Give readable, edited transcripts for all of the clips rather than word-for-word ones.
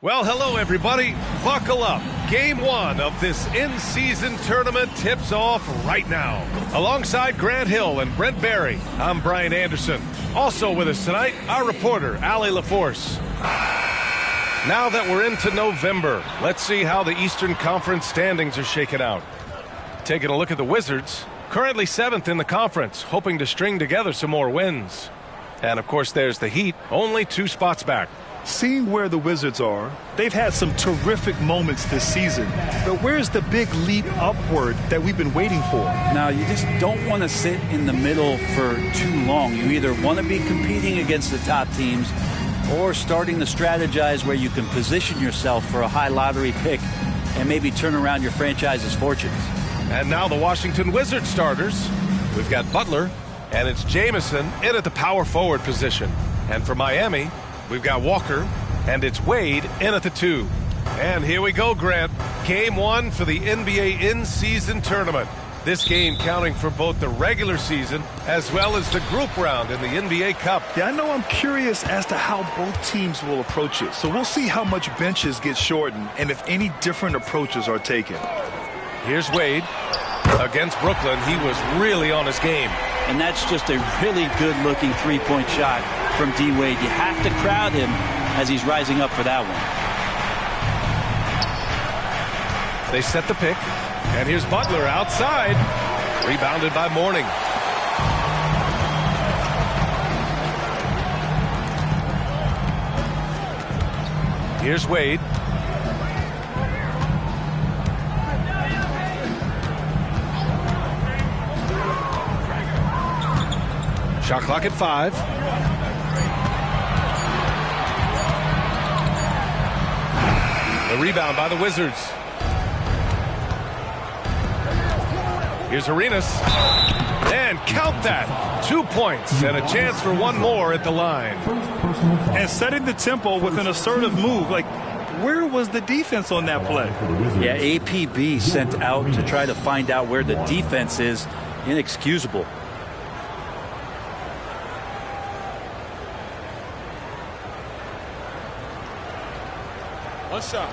Well, hello, everybody. Buckle up. Game one of this in-season tournament tips off right now. Alongside Grant Hill and Brent Barry, I'm Brian Anderson. Also with us tonight, our reporter, Allie LaForce. Now that we're into November, let's see how the Eastern Conference standings are shaken out. Taking a look at the Wizards, currently 7th in the conference, hoping to string together some more wins. And, of course, there's the Heat, only 2 spots back. Seeing where the Wizards are, they've had some terrific moments this season. But where's the big leap upward that we've been waiting for? Now, you just don't want to sit in the middle for too long. You either want to be competing against the top teams or starting to strategize where you can position yourself for a high lottery pick and maybe turn around your franchise's fortunes. And now the Washington Wizards starters. We've got Butler, and it's Jamison in at the power forward position. And for Miami, we've got Walker, and it's Wade in at the 2. And here we go, Grant. Game one for the NBA in-season tournament. This game counting for both the regular season as well as the group round in the NBA Cup. Yeah, I know I'm curious as to how both teams will approach it. So we'll see how much benches get shortened and if any different approaches are taken. Here's Wade. Against Brooklyn, he was really on his game. And that's just a really good-looking three-point shot from D. Wade. You have to crowd him as he's rising up for that one. They set the pick. And here's Butler outside. Rebounded by Mourning. Here's Wade. Shot clock at 5. The rebound by the Wizards. Here's Arenas. And count that. 2 points and a chance for one more at the line. And setting the tempo with an assertive move. Like, where was the defense on that play? Yeah, APB sent out to try to find out where the defense is. Inexcusable. One shot.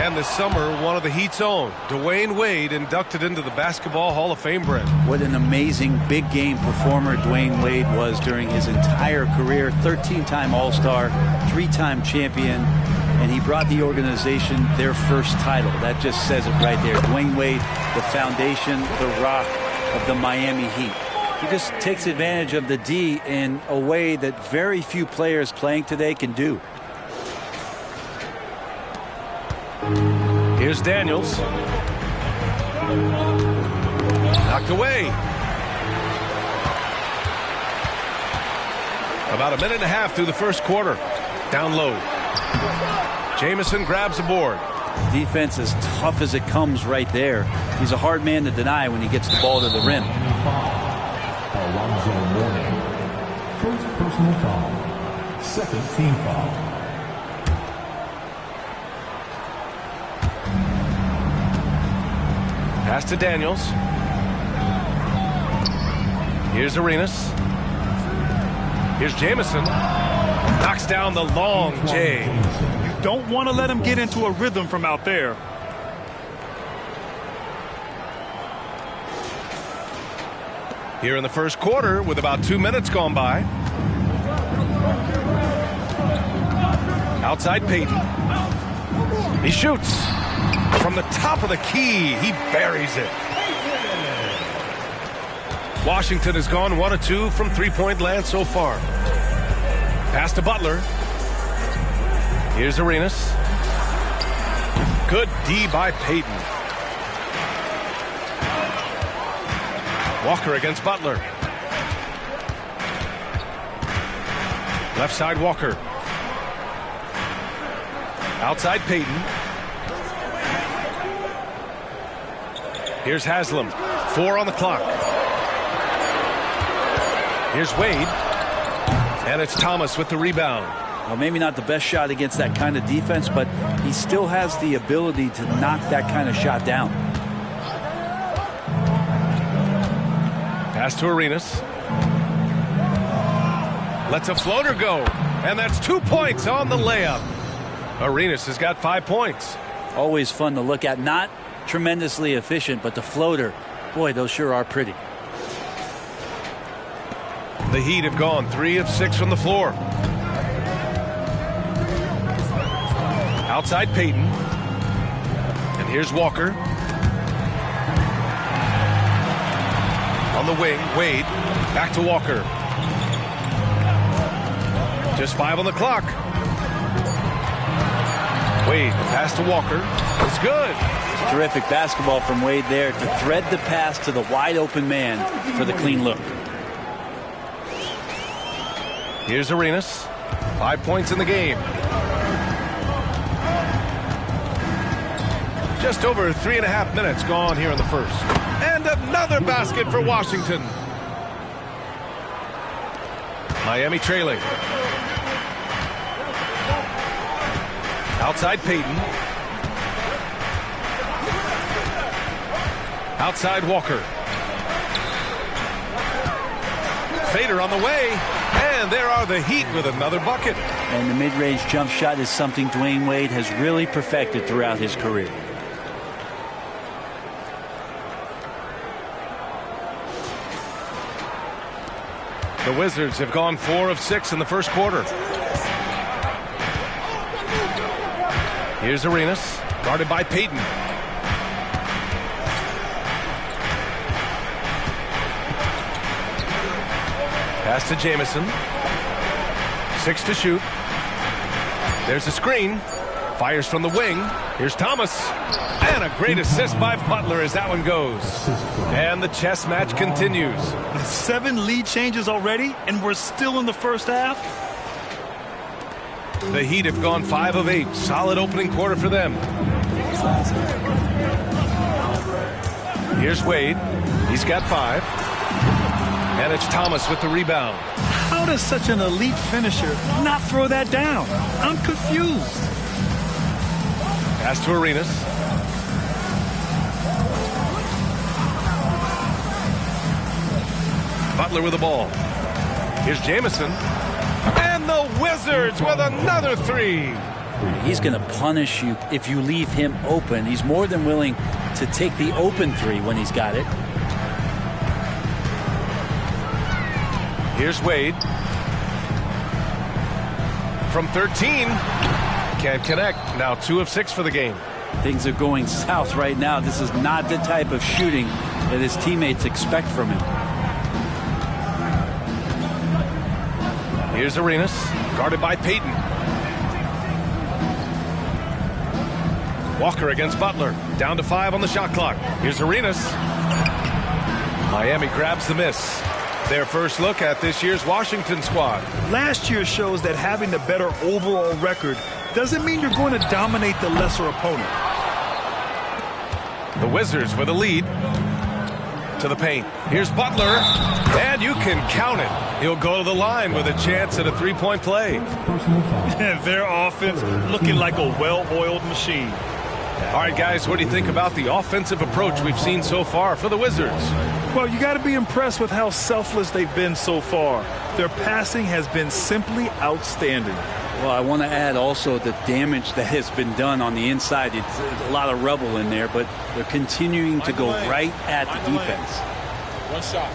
And this summer, one of the Heat's own, Dwayne Wade, inducted into the Basketball Hall of Fame, Brent. What an amazing big game performer Dwayne Wade was during his entire career. 13-time All-Star, 3-time champion, and he brought the organization their first title. That just says it right there. Dwayne Wade, the foundation, the rock of the Miami Heat. He just takes advantage of the D in a way that very few players playing today can do. Here's Daniels. Knocked away. About a minute and a half through the first quarter. Down low. Jamison grabs the board. Defense as tough as it comes right there. He's a hard man to deny when he gets the ball to the rim. Alonzo Mourning. First personal foul. Second team foul. Pass to Daniels. Here's Arenas. Here's Jamison. Knocks down the long J. You don't want to let him get into a rhythm from out there. Here in the first quarter with about 2 minutes gone by. Outside Payton. He shoots. From the top of the key, he buries it. Washington has gone 1 of 2 from three-point land so far. Pass to Butler. Here's Arenas. Good D by Payton. Walker against Butler. Left side Walker. Outside Payton. Here's Haslam. 4 on the clock. Here's Wade. And it's Thomas with the rebound. Well, maybe not the best shot against that kind of defense, but he still has the ability to knock that kind of shot down. Pass to Arenas. Lets a floater go. And that's 2 points on the layup. Arenas has got 5 points. Always fun to look at. Not tremendously efficient, but the floater, boy, those sure are pretty. The Heat have gone 3 of 6 from the floor. Outside Payton. And here's Walker. On the wing, Wade. Back to Walker. Just 5 on the clock. Wade, pass to Walker. It's good. Terrific basketball from Wade there to thread the pass to the wide open man for the clean look. Here's Arenas. 5 points in the game. Just over 3.5 minutes gone here in the first. And another basket for Washington. Miami trailing. Outside Payton. Outside Walker. Fader on the way. And there are the Heat with another bucket. And the mid-range jump shot is something Dwayne Wade has really perfected throughout his career. The Wizards have gone 4 of 6 in the first quarter. Here's Arenas, guarded by Payton. Pass to Jamison. 6 to shoot. There's a screen. Fires from the wing. Here's Thomas. And a great assist by Butler as that one goes. And the chess match continues. 7 lead changes already, and we're still in the first half. The Heat have gone 5 of 8. Solid opening quarter for them. Here's Wade. He's got 5. And it's Thomas with the rebound. How does such an elite finisher not throw that down? I'm confused. Pass to Arenas. Butler with the ball. Here's Jamison. And the Wizards with another 3. He's going to punish you if you leave him open. He's more than willing to take the open 3 when he's got it. Here's Wade. From 13. Can't connect. Now 2 of 6 for the game. Things are going south right now. This is not the type of shooting that his teammates expect from him. Here's Arenas, guarded by Payton. Walker against Butler. Down to 5 on the shot clock. Here's Arenas. Miami grabs the miss. Their first look at this year's Washington squad. Last year shows that having the better overall record doesn't mean you're going to dominate the lesser opponent. The Wizards with a lead. To the paint. Here's Butler. And you can count it. He'll go to the line with a chance at a 3-point play. Their offense looking like a well-oiled machine. All right, guys, what do you think about the offensive approach we've seen so far for the Wizards? Well, you got to be impressed with how selfless they've been so far. Their passing has been simply outstanding. Well, I want to add also the damage that has been done on the inside. It's a lot of rubble in there, but they're continuing to go right at the defense. One shot.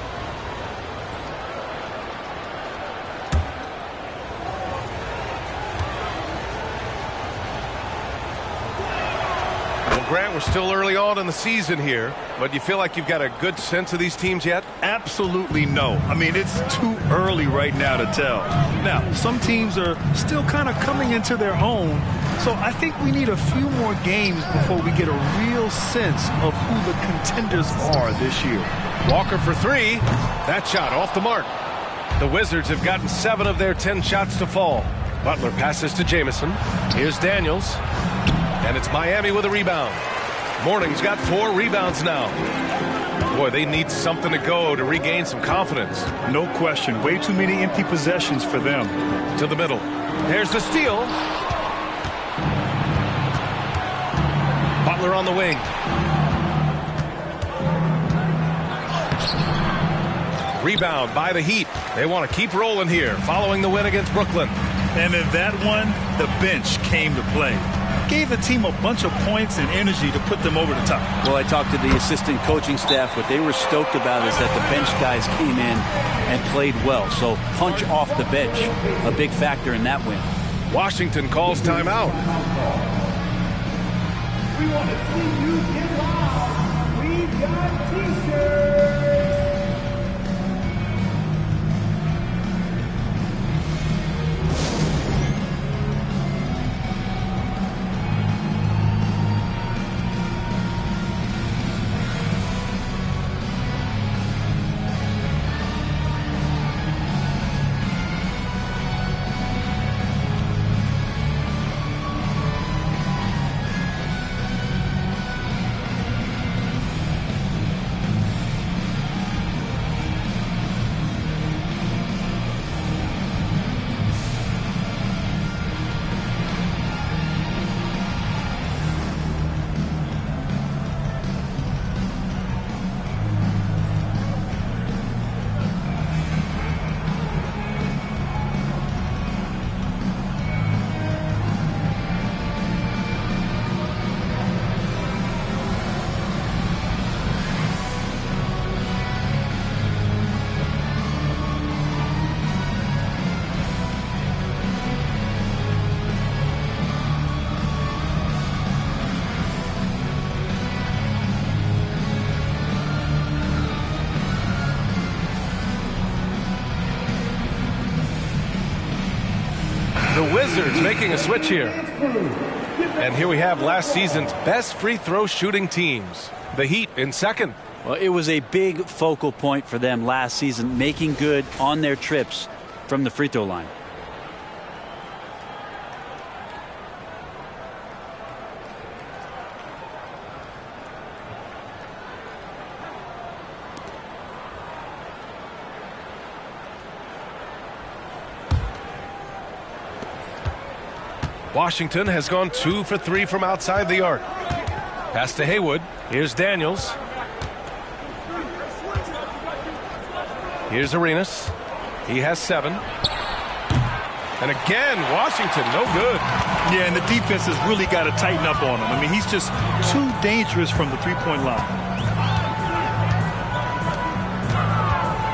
Well, Grant, we're still early on in the season here, but do you feel like you've got a good sense of these teams yet? Absolutely no. I mean, it's too early right now to tell. Now, some teams are still kind of coming into their own, so I think we need a few more games before we get a real sense of who the contenders are this year. Walker for 3. That shot off the mark. The Wizards have gotten 7 of their 10 shots to fall. Butler passes to Jamison. Here's Daniels. And it's Miami with a rebound. Morning's got 4 rebounds now. Boy, they need something to go to regain some confidence. No question. Way too many empty possessions for them. To the middle. There's the steal. Butler on the wing. Rebound by the Heat. They want to keep rolling here following the win against Brooklyn. And in that one, the bench came to play. Gave the team a bunch of points and energy to put them over the top. Well, I talked to the assistant coaching staff. What they were stoked about is that the bench guys came in and played well. So punch off the bench, a big factor in that win. Washington calls timeout. We want to see you get loud. We've got T-shirts. The Wizards making a switch here. And here we have last season's best free throw shooting teams. The Heat in second. Well, it was a big focal point for them last season, making good on their trips from the free throw line. Washington has gone 2 for 3 from outside the arc. Pass to Haywood. Here's Daniels. Here's Arenas. He has 7. And again, Washington, no good. Yeah, and the defense has really got to tighten up on him. I mean, he's just too dangerous from the three-point line.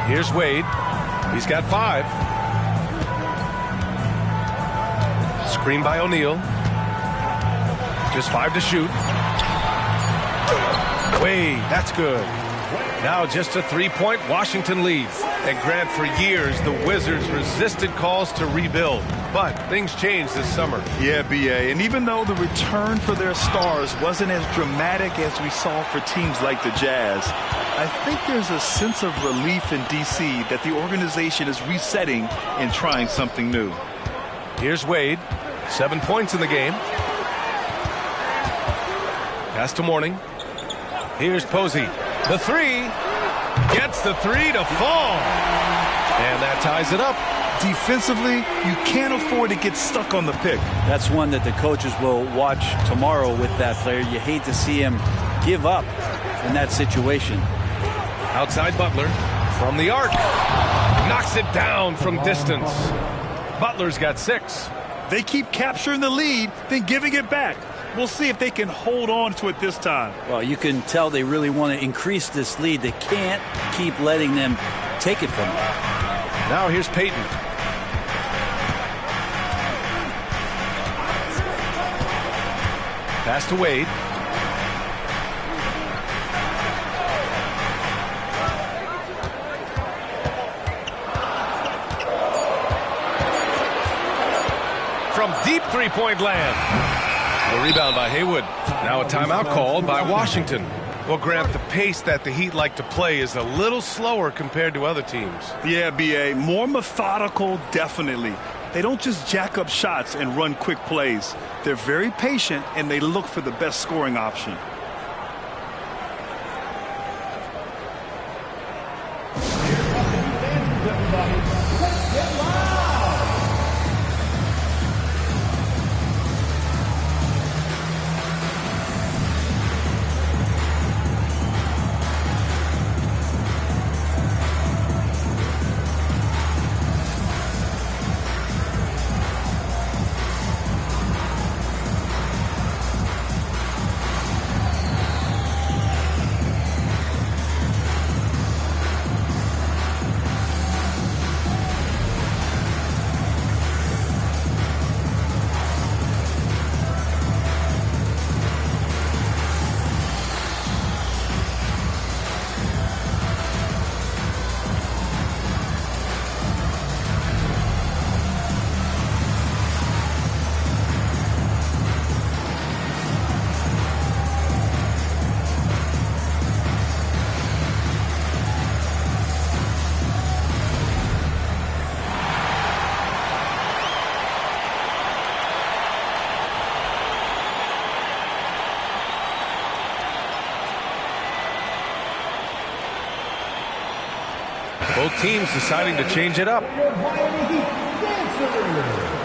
Here's Wade. He's got 5. Screen by O'Neal. Just 5 to shoot. Wade, that's good. Now just a 3-point Washington leads. And Grant, for years, the Wizards resisted calls to rebuild. But things changed this summer. Yeah, B.A. And even though the return for their stars wasn't as dramatic as we saw for teams like the Jazz, I think there's a sense of relief in D.C. that the organization is resetting and trying something new. Here's Wade. 7 points in the game. Pass to Mourning. Here's Posey. The 3. Gets the 3 to fall. And that ties it up. Defensively, you can't afford to get stuck on the pick. That's one that the coaches will watch tomorrow with that player. You hate to see him give up in that situation. Outside Butler. From the arc. Knocks it down from distance. Butler's got 6. They keep capturing the lead, then giving it back. We'll see if they can hold on to it this time. Well, you can tell they really want to increase this lead. They can't keep letting them take it from them. Now here's Payton. Pass to Wade. From deep three-point land. The rebound by Haywood. Now a timeout called by Washington. Well, Grant, the pace that the Heat like to play is a little slower compared to other teams. Yeah, B.A. More methodical, definitely. They don't just jack up shots and run quick plays. They're very patient, and they look for the best scoring option. Both teams deciding to change it up. Miami Heat dancer.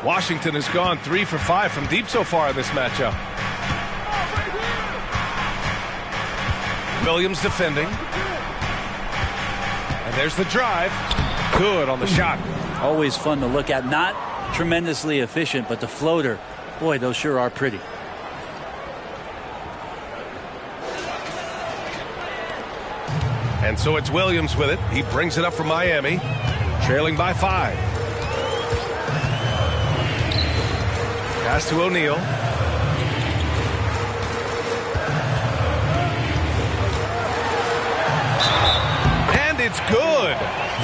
Washington has gone 3 for 5 from deep so far in this matchup. Williams defending. And there's the drive. Good on the shot. Always fun to look at. Not tremendously efficient, but the floater, boy, those sure are pretty. And so it's Williams with it. He brings it up for Miami, trailing by 5. Pass to O'Neal. And it's good.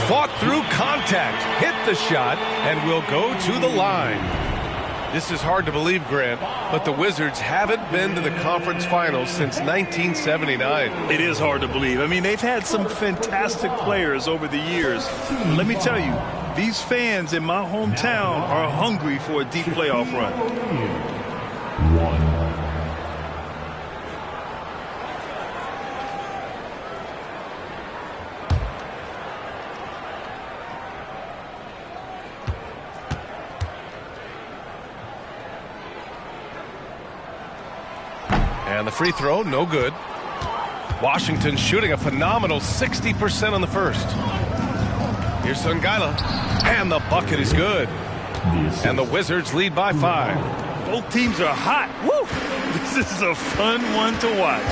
Fought through contact, hit the shot, and will go to the line. This is hard to believe, Grant, but the Wizards haven't been to the conference finals since 1979. It is hard to believe. I mean, they've had some fantastic players over the years. Let me tell you, these fans in my hometown are hungry for a deep playoff run. 1. And the free throw, no good. Washington shooting a phenomenal 60% on the first. Here's Songaila, and the bucket is good. And the Wizards lead by 5. Both teams are hot. Woo! This is a fun one to watch.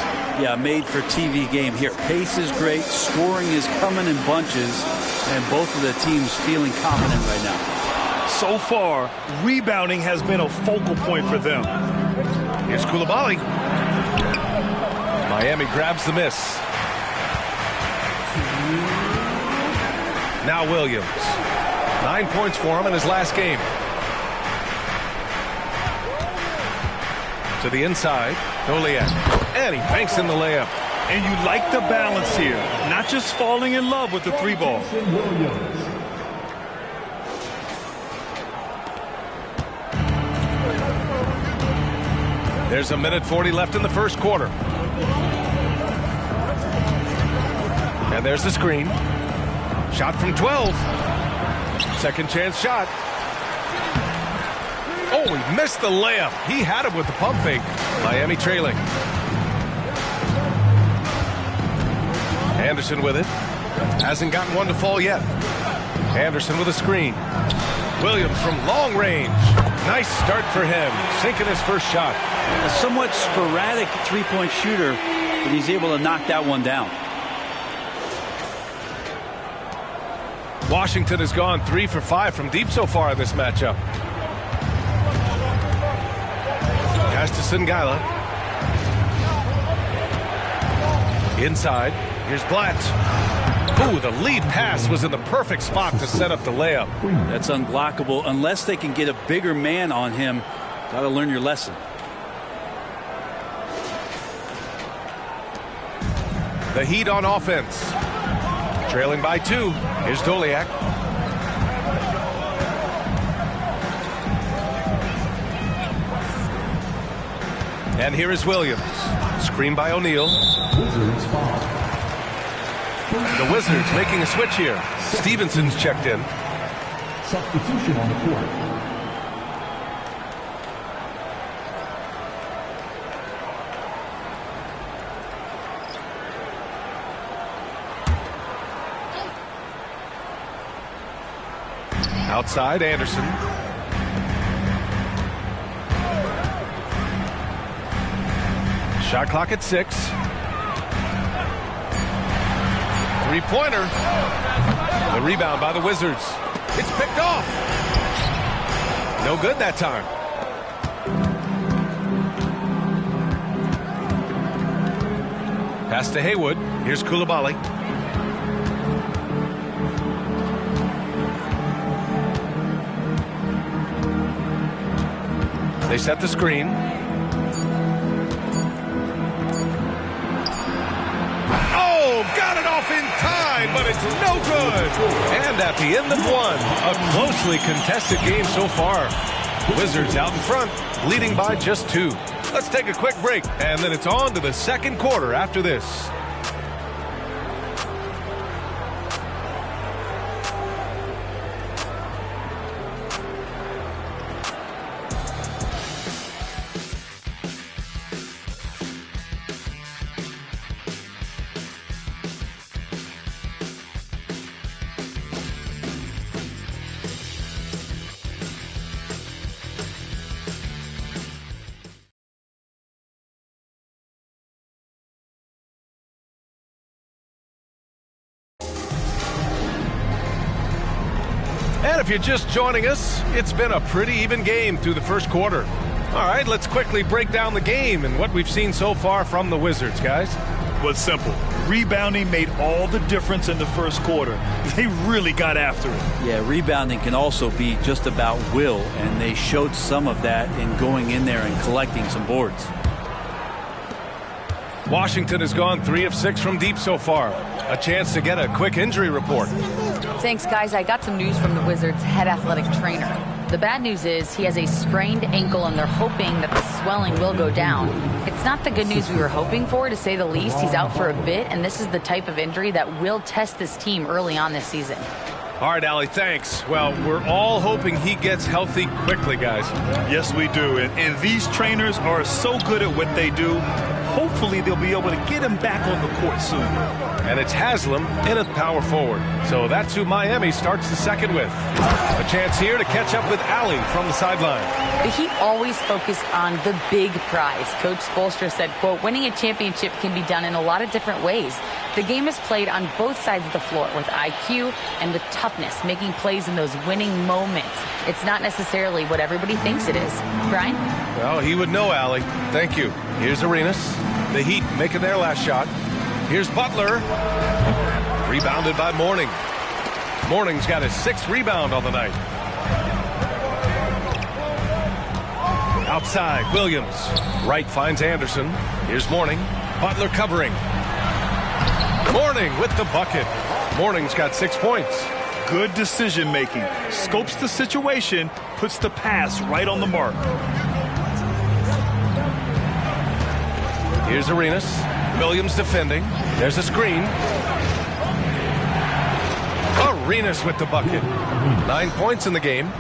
Yeah, made for TV game here. Pace is great, scoring is coming in bunches, and both of the teams feeling confident right now. So far, rebounding has been a focal point for them. Here's Coulibaly. Miami grabs the miss. Now Williams. 9 points for him in his last game. To the inside, Doliak. And he banks in the layup. And you like the balance here. Not just falling in love with the 3 ball. There's a minute 40 left in the first quarter. And there's the screen. Shot from 12. Second chance shot. Oh, he missed the layup. He had it with the pump fake. Miami trailing. Anderson with it. Hasn't gotten one to fall yet. Anderson with a screen. Williams from long range. Nice start for him. Sinking his first shot. A somewhat sporadic three-point shooter, but he's able to knock that one down. Washington has gone 3 for 5 from deep so far in this matchup. Pass to Songaila. Inside. Here's Blatt. Ooh, the lead pass was in the perfect spot to set up the layup. That's unblockable unless they can get a bigger man on him. Got to learn your lesson. The Heat on offense. Trailing by 2. Here's Doliak. And here is Williams. Screen by O'Neal. Wizards foul. The Wizards making a switch here. Stevenson's checked in. Substitution on the court. Outside, Anderson. Shot clock at 6. Three-pointer. The rebound by the Wizards. It's picked off. No good that time. Pass to Haywood. Here's Coulibaly. They set the screen. off in time, but it's no good. And at the end of one, a closely contested game so far. Wizards out in front, leading by just 2. Let's take a quick break, and then it's on to the second quarter after this. And if you're just joining us, it's been a pretty even game through the first quarter. All right, let's quickly break down the game and what we've seen so far from the Wizards, guys. Well, it's simple. Rebounding made all the difference in the first quarter. They really got after it. Yeah, rebounding can also be just about will, and they showed some of that in going in there and collecting some boards. Washington has gone 3 of 6 from deep so far. A chance to get a quick injury report. Thanks, guys. I got some news from the Wizards' head athletic trainer. The bad news is he has a sprained ankle, and they're hoping that the swelling will go down. It's not the good news we were hoping for, to say the least. He's out for a bit, and this is the type of injury that will test this team early on this season. All right, Allie, thanks. Well, we're all hoping he gets healthy quickly, guys. Yes, we do. And these trainers are so good at what they do. Hopefully, they'll be able to get him back on the court soon. And it's Haslam in at power forward. So that's who Miami starts the second with. A chance here to catch up with Allie from the sideline. The Heat always focus on the big prize. Coach Spoelstra said, quote, winning a championship can be done in a lot of different ways. The game is played on both sides of the floor with IQ and with toughness, making plays in those winning moments. It's not necessarily what everybody thinks it is. Brian? Well, he would know, Allie. Thank you. Here's Arenas. The Heat making their last shot. Here's Butler. Rebounded by Mourning. Mourning's got his 6th rebound on the night. Outside, Williams. Wright finds Anderson. Here's Mourning. Butler covering. Mourning with the bucket. Mourning's got 6 points. Good decision making. Scopes the situation, puts the pass right on the mark. Here's Arenas. Williams defending. There's a screen. Arenas with the bucket. 9 points in the game.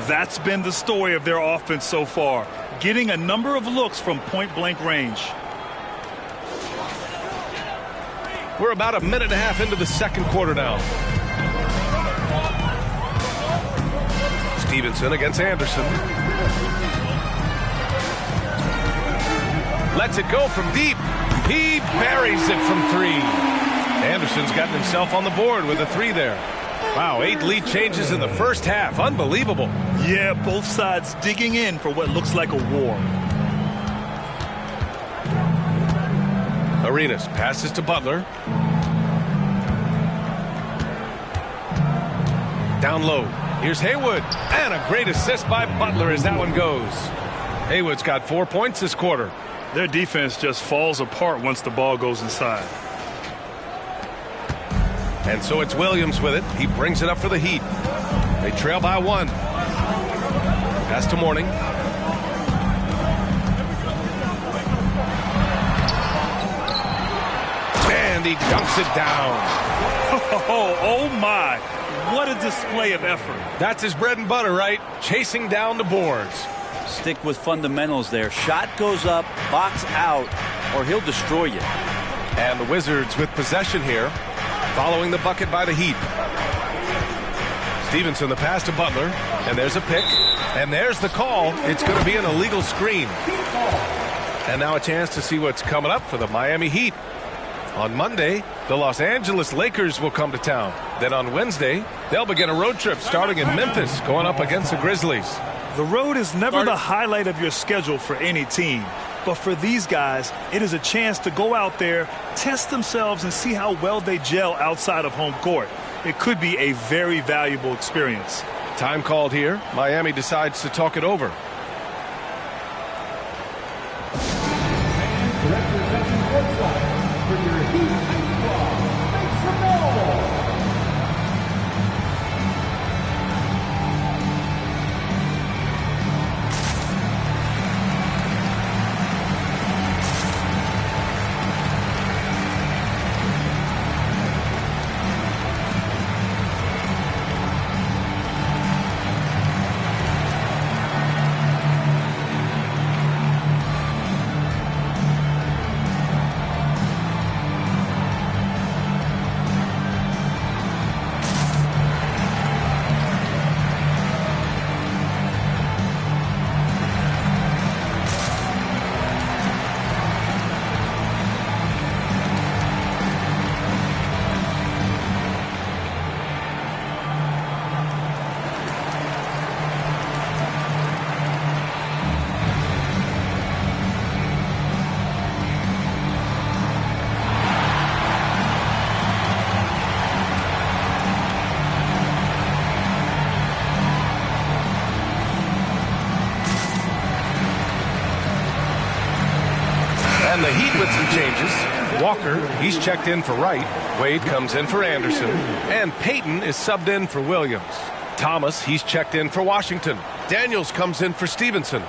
That's been the story of their offense so far. Getting a number of looks from point-blank range. We're about a minute and a half into the second quarter now. Stevenson against Anderson. Lets it go from deep. He buries it from 3. Anderson's gotten himself on the board with a 3 there. Wow, 8 lead changes in the first half. Unbelievable. Yeah, both sides digging in for what looks like a war. Arenas passes to Butler. Down low. Here's Haywood. And a great assist by Butler as that one goes. Haywood's got 4 points this quarter. Their defense just falls apart once the ball goes inside. And so it's Williams with it. He brings it up for the Heat. They trail by 1. Pass to Mourning. And he dunks it down. Oh my. What a display of effort. That's his bread and butter, right? Chasing down the boards. Stick with fundamentals there. Shot goes up, box out, or he'll destroy you. And the Wizards with possession here, following the bucket by the Heat. Stevenson, the pass to Butler, and there's a pick, and there's the call. It's going to be an illegal screen. And now a chance to see what's coming up for the Miami Heat. On Monday, the Los Angeles Lakers will come to town. Then on Wednesday, they'll begin a road trip starting in Memphis, going up against the Grizzlies. The road is never the highlight of your schedule for any team. But for these guys, it is a chance to go out there, test themselves, and see how well they gel outside of home court. It could be a very valuable experience. Time called here. Miami decides to talk it over. Representing courtside for your Heat High Squad, make some And the Heat with some changes. Walker, he's checked in for Wright. Wade comes in for Anderson. And Payton is subbed in for Williams. Thomas, he's checked in for Washington. Daniels comes in for Stevenson.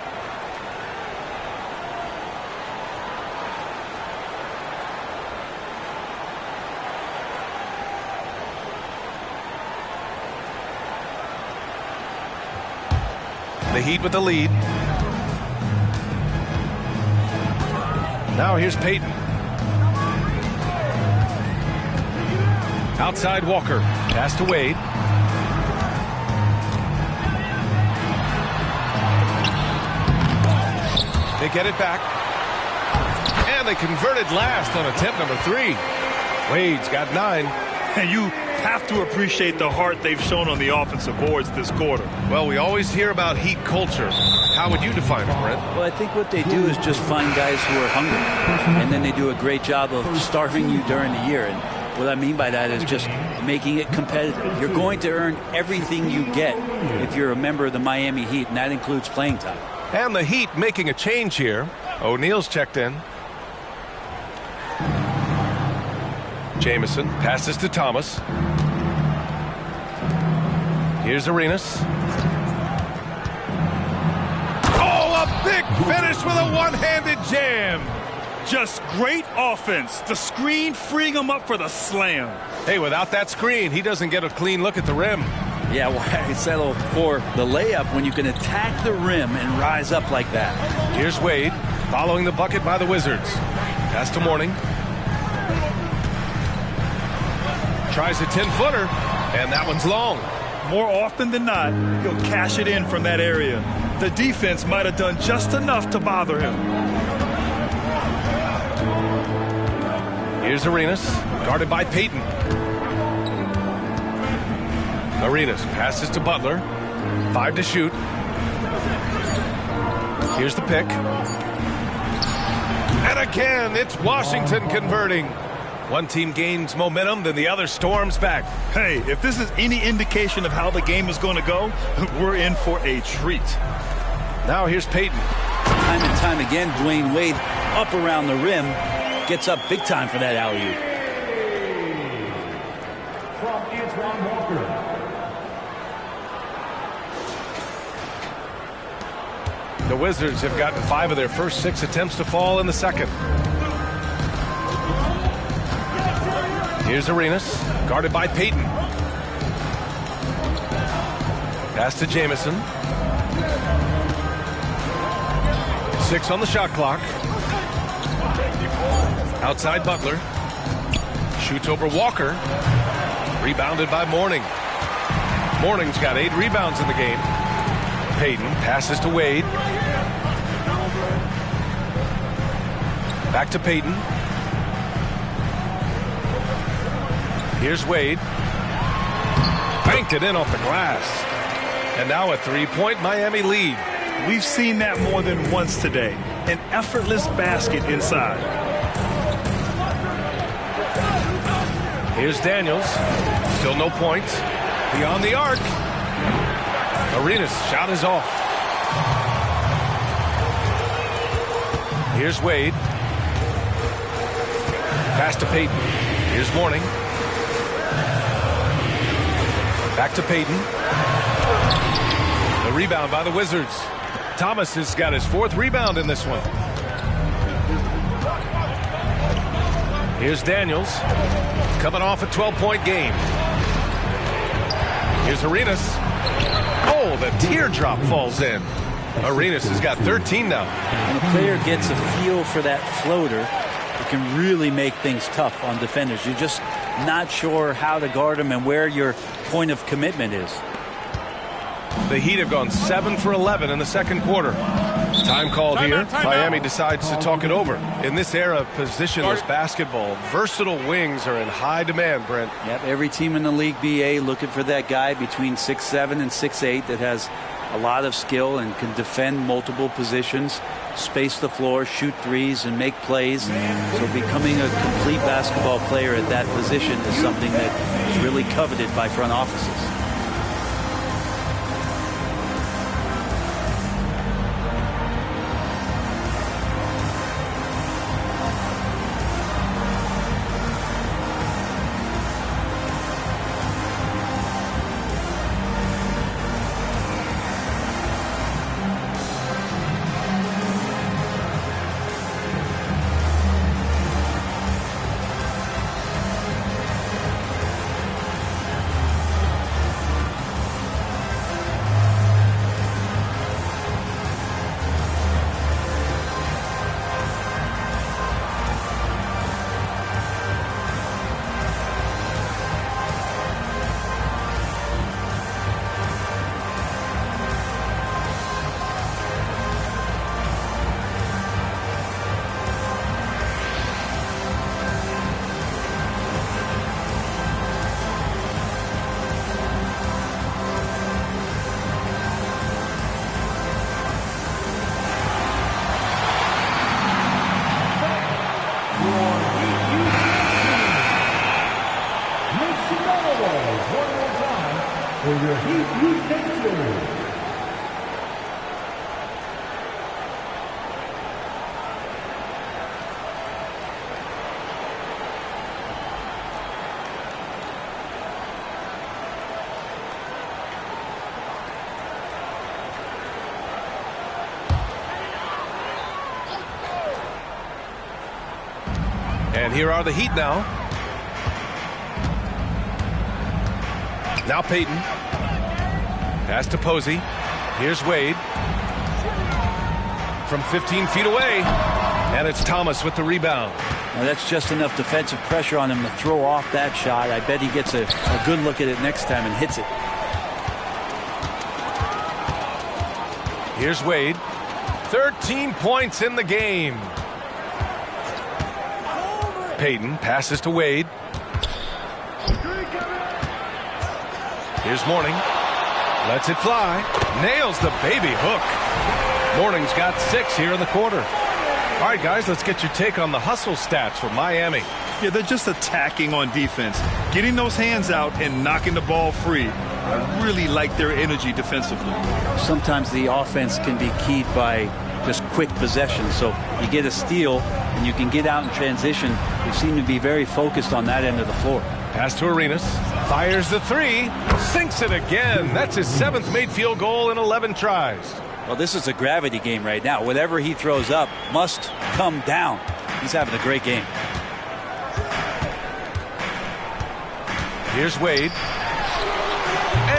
The Heat with the lead. Now here's Payton. Outside Walker. Pass to Wade. They get it back. And they converted last on attempt number 3. Wade's got 9. And you have to appreciate the heart they've shown on the offensive boards this quarter. Well, we always hear about Heat culture. How would you define it, Brent? Well, I think what they do is just find guys who are hungry, and then they do a great job of starving you during the year. And what I mean by that is just making it competitive. You're going to earn everything you get if you're a member of the Miami Heat, and that includes playing time. And the Heat making a change here. O'Neal's checked in. Jamison passes to Thomas. Here's Arenas. Oh, a big finish with a one-handed jam. Just great offense. The screen freeing him up for the slam. Hey, without that screen, he doesn't get a clean look at the rim. Yeah, why settle for the layup when you can attack the rim and rise up like that? Here's Wade following the bucket by the Wizards. Pass to Mourning. Tries a 10-footer, and that one's long. More often than not, he'll cash it in from that area. The defense might have done just enough to bother him. Here's Arenas, guarded by Payton. Arenas passes to Butler. 5 to shoot. Here's the pick. And again, it's Washington converting. One team gains momentum, then the other storms back. Hey, if this is any indication of how the game is going to go, we're in for a treat. Now here's Payton. Time and time again, Dwayne Wade up around the rim. Gets up big time for that alley-oop. From Antoine Walker. The Wizards have gotten 5 of their first 6 attempts to fall in the second. Here's Arenas, guarded by Payton. Pass to Jamison. 6 on the shot clock. Outside Butler. Shoots over Walker. Rebounded by Mourning. Mourning's got 8 rebounds in the game. Payton passes to Wade. Back to Payton. Here's Wade. Banked it in off the glass. And now a 3-point Miami lead. We've seen that more than once today. An effortless basket inside. Here's Daniels. Still no points. Beyond the arc. Arenas' shot is off. Here's Wade. Pass to Payton. Here's Mourning. Back to Payton. The rebound by the Wizards. Thomas has got his 4th rebound in this one. Here's Daniels. Coming off a 12-point game. Here's Arenas. Oh, the teardrop falls in. Arenas has got 13 now. When a player gets a feel for that floater, it can really make things tough on defenders. You're just not sure how to guard them and where your point of commitment is. The Heat have gone 7 for 11 in the second quarter. Time called here. Miami decides to talk it over. In this era of positionless basketball, versatile wings are in high demand, Brent. Yep, every team in the league BA looking for that guy between 6'7" and 6'8" that has a lot of skill and can defend multiple positions, space the floor, shoot threes, and make plays. So becoming a complete basketball player at that position is something that is really coveted by front offices. for your Heat utensils. And here are the Heat now. Now Payton. Pass to Posey. Here's Wade. From 15 feet away. And it's Thomas with the rebound. Now that's just enough defensive pressure on him to throw off that shot. I bet he gets a good look at it next time and hits it. Here's Wade. 13 points in the game. Payton passes to Wade. Here's Mourning. Lets it fly. Nails the baby hook. Mourning's got 6 here in the quarter. All right, guys, let's get your take on the hustle stats for Miami. Yeah, they're just attacking on defense. Getting those hands out and knocking the ball free. I really like their energy defensively. Sometimes the offense can be keyed by just quick possession. So you get a steal and you can get out in transition. They seem to be very focused on that end of the floor. Pass to Arenas. Fires the 3. Sinks it again. That's his 7th made field goal in 11 tries. Well, this is a gravity game right now. Whatever he throws up must come down. He's having a great game. Here's Wade.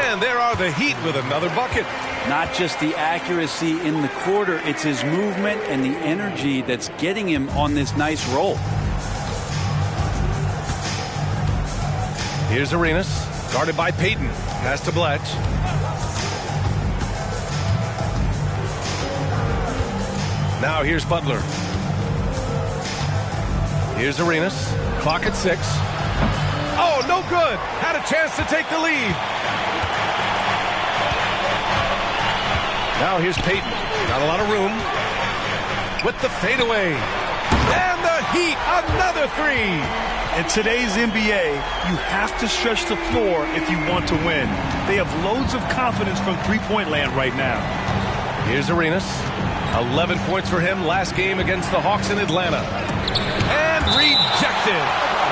And there are the Heat with another bucket. Not just the accuracy in the quarter, it's his movement and the energy that's getting him on this nice roll. Here's Arenas, guarded by Payton. Pass to Bletch. Now here's Butler. Here's Arenas. Clock at 6. Oh, no good. Had a chance to take the lead. Now here's Payton. Got a lot of room. With the fadeaway. And the Heat, another 3. In today's NBA, you have to stretch the floor if you want to win. They have loads of confidence from three-point land right now. Here's Arenas. 11 points for him last game against the Hawks in Atlanta. And rejected.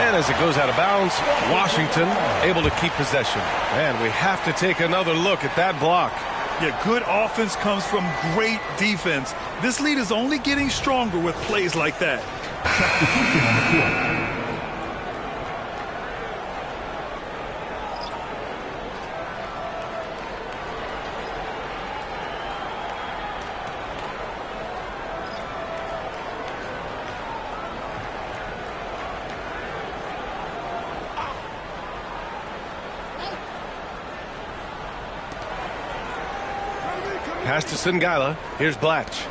And as it goes out of bounds, Washington able to keep possession. And we have to take another look at that block. Yeah, good offense comes from great defense. This lead is only getting stronger with plays like that. Substitution on the court. Pass to Singala. Here's Blatch.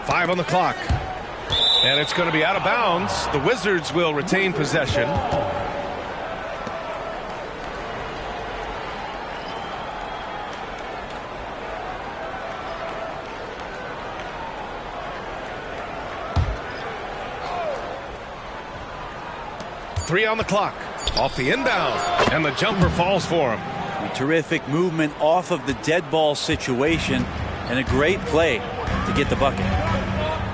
5 on the clock. And it's going to be out of bounds. The Wizards will retain possession. Three on the clock. Off the inbound. And the jumper falls for him. Terrific movement off of the dead ball situation and a great play to get the bucket.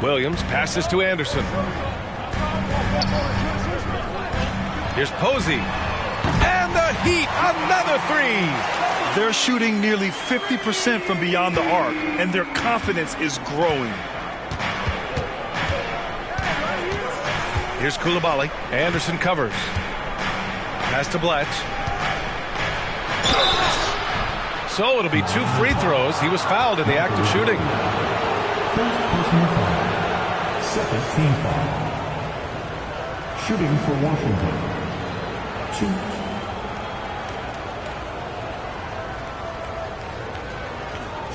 Williams passes to Anderson. Here's Posey. And the Heat, another 3. They're shooting nearly 50% from beyond the arc, and their confidence is growing. Here's Coulibaly. Anderson covers. Pass to Blatch. So it'll be 2 free throws. He was fouled in the act of shooting. First personal foul. Second team foul. Shooting for Washington. 2.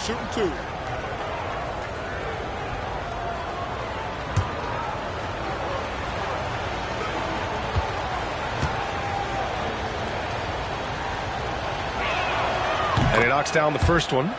Shooting 2. And he knocks down the first one.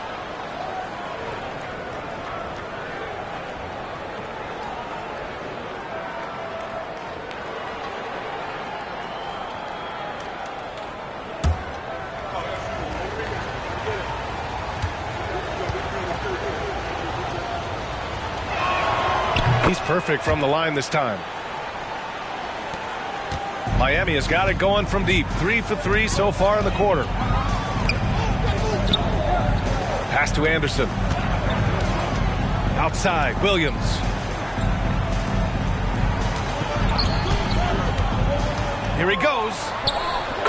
He's perfect from the line this time. Miami has got it going from deep. 3 for 3 so far in the quarter. Pass to Anderson. Outside, Williams. Here he goes.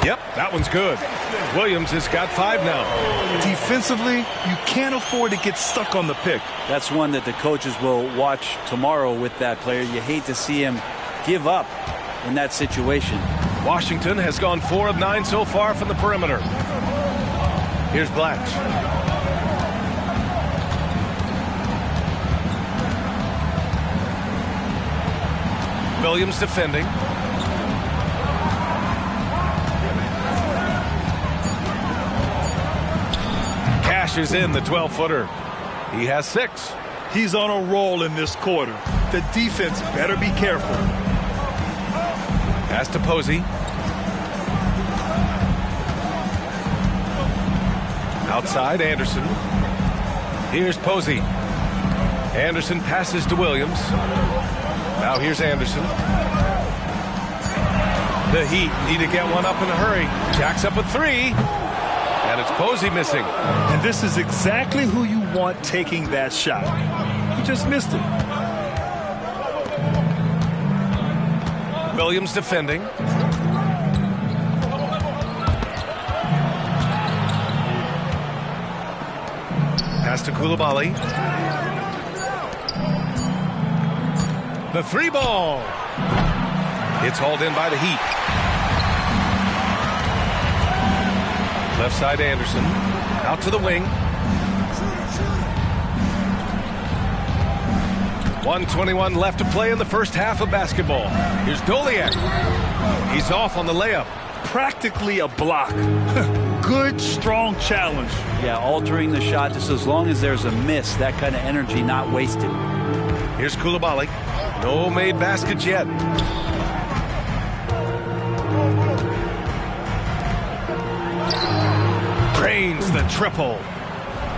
Yep, that one's good. Williams has got 5 now. Defensively, you can't afford to get stuck on the pick. That's one that the coaches will watch tomorrow with that player. You hate to see him give up in that situation. Washington has gone 4 of 9 so far from the perimeter. Here's Blatch. Williams defending. Cashes in the 12-footer. He has 6. He's on a roll in this quarter. The defense better be careful. Pass to Posey. Outside, Anderson. Here's Posey. Anderson passes to Williams. Now here's Anderson. The Heat need to get one up in a hurry. Jacks up a 3. And it's Posey missing. And this is exactly who you want taking that shot. He just missed it. Williams defending. Pass to Coulibaly. The 3 ball. It's hauled in by the Heat. Left side Anderson. Out to the wing. 1:21 left to play in the first half of basketball. Here's Doliak. He's off on the layup. Practically a block. Good, strong challenge. Yeah, altering the shot just as long as there's a miss. That kind of energy not wasted. Here's Coulibaly. No made baskets yet. Drains the triple.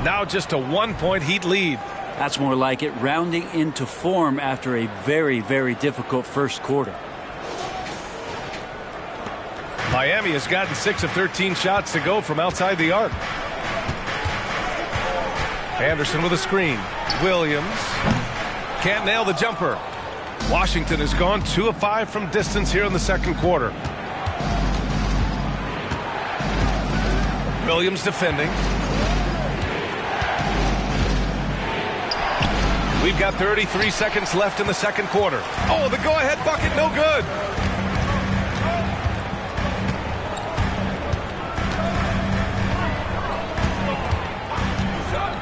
Now just a 1-point Heat lead. That's more like it, rounding into form after a very, very difficult first quarter. Miami has gotten 6 of 13 shots to go from outside the arc. Anderson with a screen. Williams can't nail the jumper. Washington has gone 2 of 5 from distance here in the second quarter. Williams defending. We've got 33 seconds left in the second quarter. Oh, the go-ahead bucket, no good.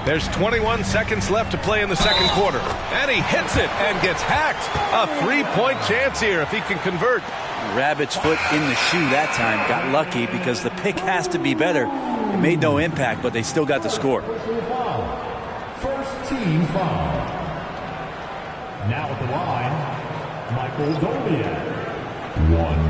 There's 21 seconds left to play in the second quarter. And he hits it and gets hacked. A 3-point chance here if he can convert. Rabbit's foot in the shoe that time. Got lucky because the pick has to be better. It made no impact, but they still got the score. First team foul. Now at the line, Michael Doliak. 1.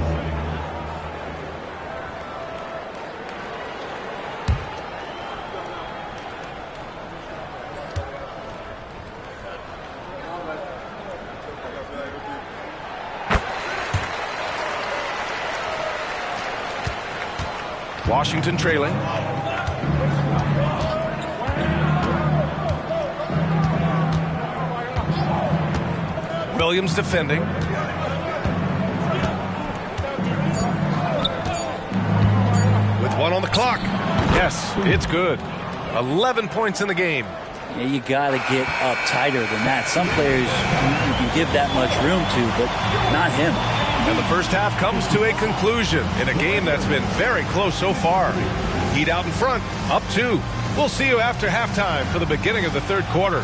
Washington trailing. Williams defending. With 1 on the clock. Yes, it's good. 11 points in the game. Yeah, you got to get up tighter than that. Some players you can give that much room to, but not him. And the first half comes to a conclusion in a game that's been very close so far. Heat out in front, up 2. We'll see you after halftime for the beginning of the third quarter.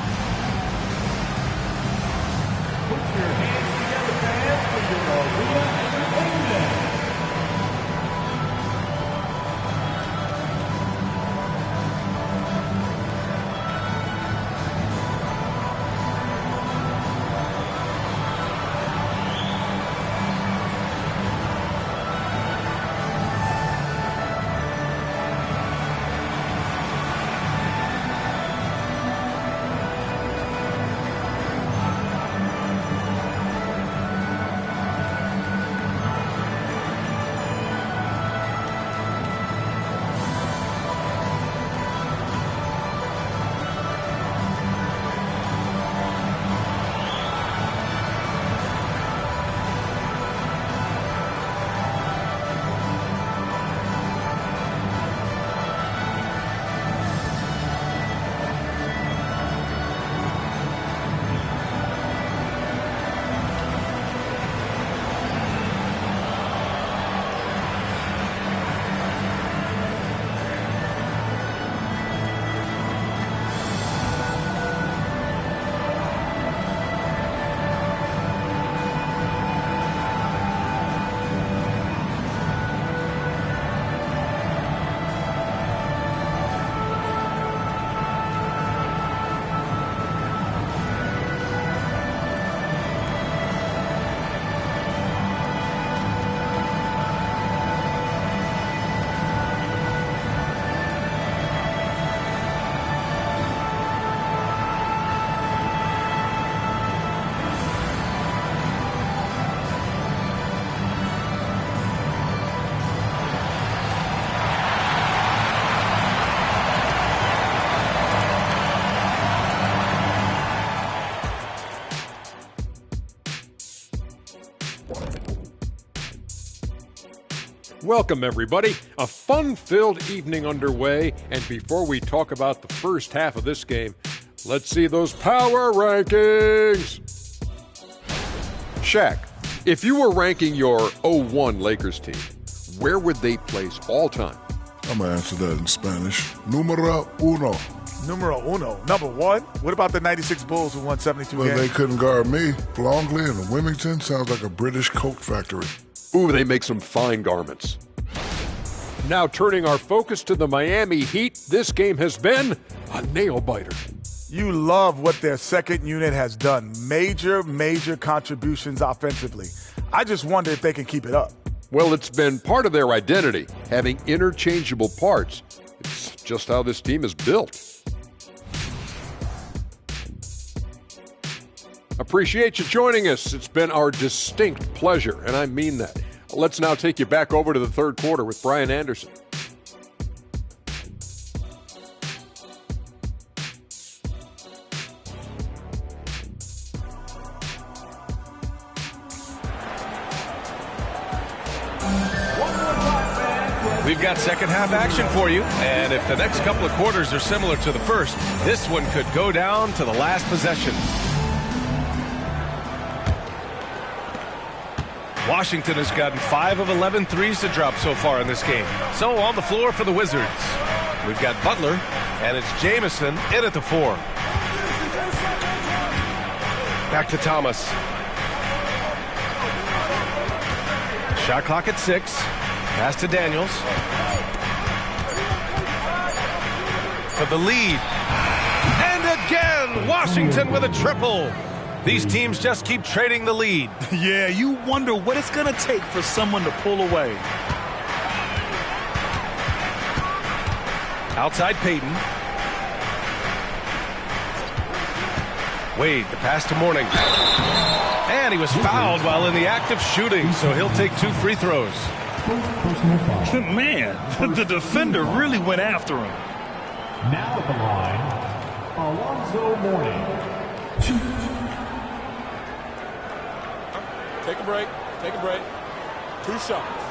Welcome, everybody. A fun-filled evening underway, and before we talk about the first half of this game, let's see those power rankings. Shaq, if you were ranking your 01 Lakers team, where would they place all time? I'm going to answer that in Spanish. Numero uno. Numero uno. Number one? What about the 96 Bulls who won 72 games? Well, they couldn't guard me. Longley and Wilmington sounds like a British coat factory. Ooh, they make some fine garments. Now turning our focus to the Miami Heat, this game has been a nail-biter. You love what their second unit has done. Major contributions offensively. I just wonder if they can keep it up. Well, it's been part of their identity, having interchangeable parts. It's just how this team is built. Appreciate you joining us. It's been our distinct pleasure, and I mean that. Let's now take you back over to the third quarter with Brian Anderson. We've got second half action for you, and if the next couple of quarters are similar to the first, this one could go down to the last possession. Washington has gotten 5 of 11 threes to drop so far in this game. So on the floor for the Wizards, we've got Butler, and it's Jamison in at the 4. Back to Thomas. Shot clock at 6. Pass to Daniels. For the lead. And again, Washington with a triple. These teams just keep trading the lead. Yeah, you wonder what it's going to take for someone to pull away. Outside Payton. Wade, the pass to Mourning. And he was fouled while in the act of shooting, so he'll take 2 free throws. Man, the defender really went after him. Now at the line, Alonzo Mourning. Take a break. Take a break. 2 shots.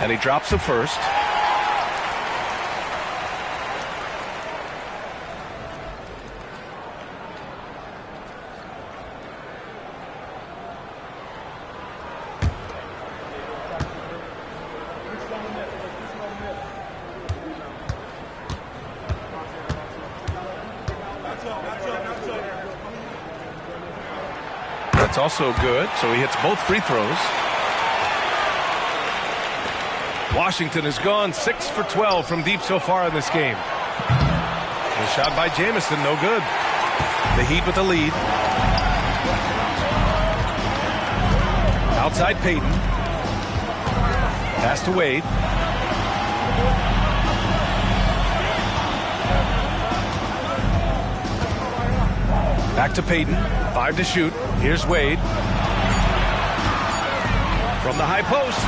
And he drops the first. That's also good, so he hits both free throws. Washington has gone 6 for 12 from deep so far in this game. The shot by Jamison, no good. The Heat with the lead. Outside Payton. Pass to Wade. Back to Payton. 5 to shoot. Here's Wade. From the high post.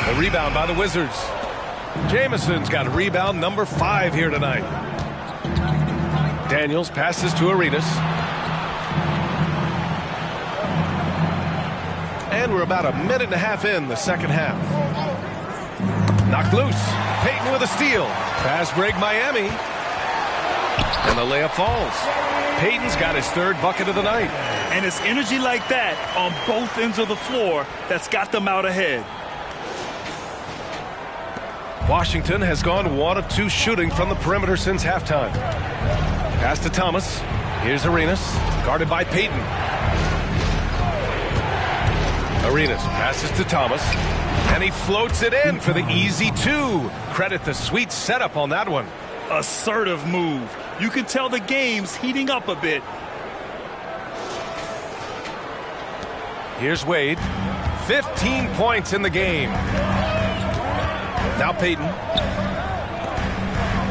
The rebound by the Wizards. Jamison's got rebound number 5 here tonight. Daniels passes to Arenas. And we're about a minute and a half in the second half. Knocked loose. Payton with a steal. Pass break Miami. And the layup falls. Payton's got his 3rd bucket of the night. And it's energy like that on both ends of the floor that's got them out ahead. Washington has gone 1 of 2 shooting from the perimeter since halftime. Pass to Thomas. Here's Arenas, guarded by Payton. Arenas passes to Thomas, and he floats it in for the easy 2. Credit the sweet setup on that one. Assertive move. You can tell the game's heating up a bit. Here's Wade. 15 points in the game. Now Payton.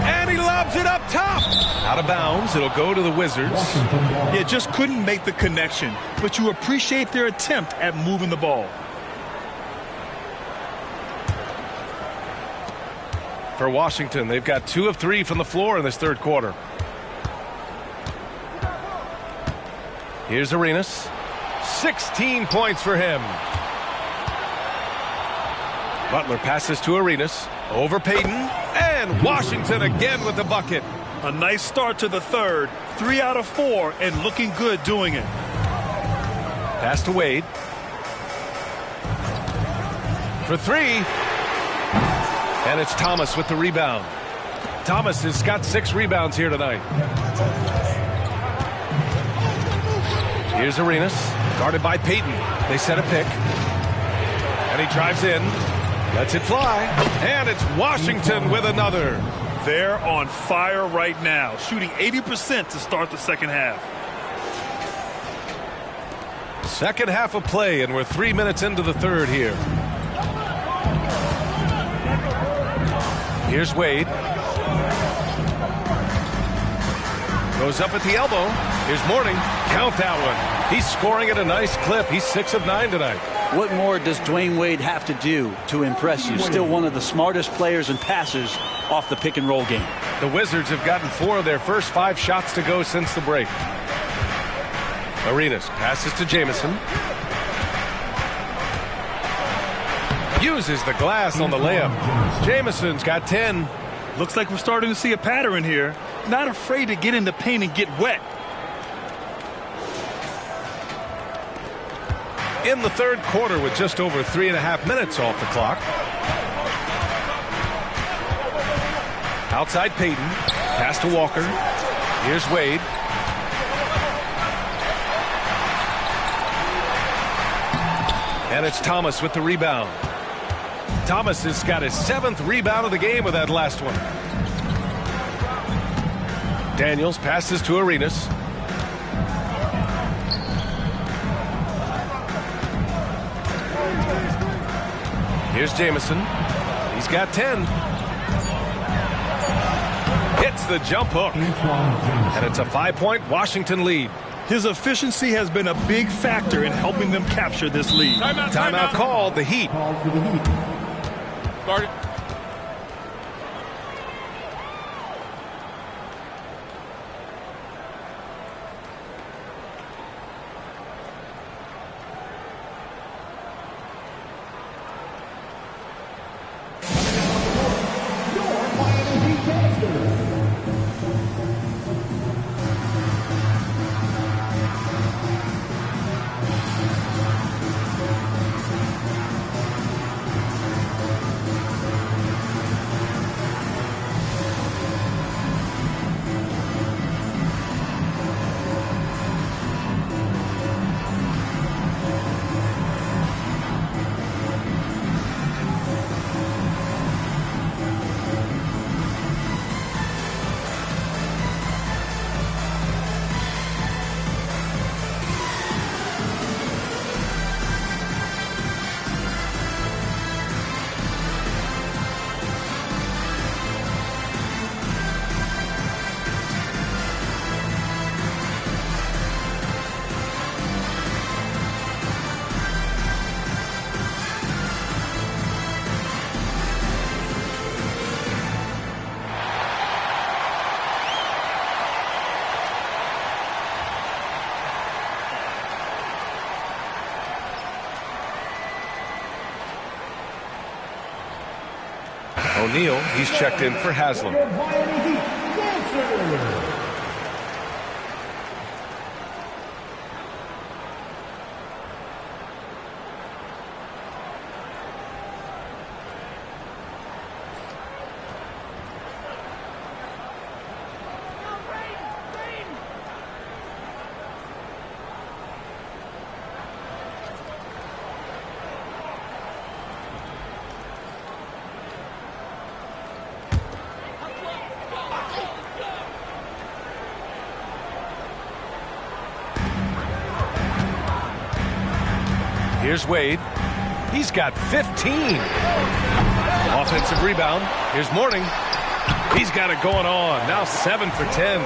And he lobs it up top. Out of bounds. It'll go to the Wizards. Yeah, just couldn't make the connection. But you appreciate their attempt at moving the ball. for Washington. They've got 2 of 3 from the floor in this third quarter. Here's Arenas. 16 points for him. Butler passes to Arenas. Over Payton. And Washington again with the bucket. A nice start to the third. 3 out of 4 and looking good doing it. Pass to Wade. For 3. And it's Thomas with the rebound. Thomas has got 6 rebounds here tonight. Here's Arenas, guarded by Payton. They set a pick. And he drives in, lets it fly, and it's Washington with another. They're on fire right now, shooting 80% to start the second half. Second half of play, and we're 3 minutes into the third here. Here's Wade. Goes up at the elbow. Here's Mourning. Count that one. He's scoring at a nice clip. He's 6 of 9 tonight. What more does Dwayne Wade have to do to impress you? Still one of the smartest players and passers off the pick and roll game. The Wizards have gotten 4 of their first 5 shots to go since the break. Arenas passes to Jamison. Uses the glass on the layup. Jamison's got 10. Looks like we're starting to see a pattern here. Not afraid to get in the paint and get wet. In the third quarter with just over 3.5 minutes off the clock. Outside Payton. Pass to Walker. Here's Wade. And it's Thomas with the rebound. Thomas has got his 7th rebound of the game with that last one. Daniels passes to Arenas. Here's Jamison. He's got 10. Hits the jump hook. And it's a 5-point Washington lead. His efficiency has been a big factor in helping them capture this lead. Timeout called, the Heat. Guard it. O'Neal, he's checked in for Haslam. Here's Wade. He's got 15. Offensive rebound. Here's Mourning. He's got it going on. Now 7 for 10.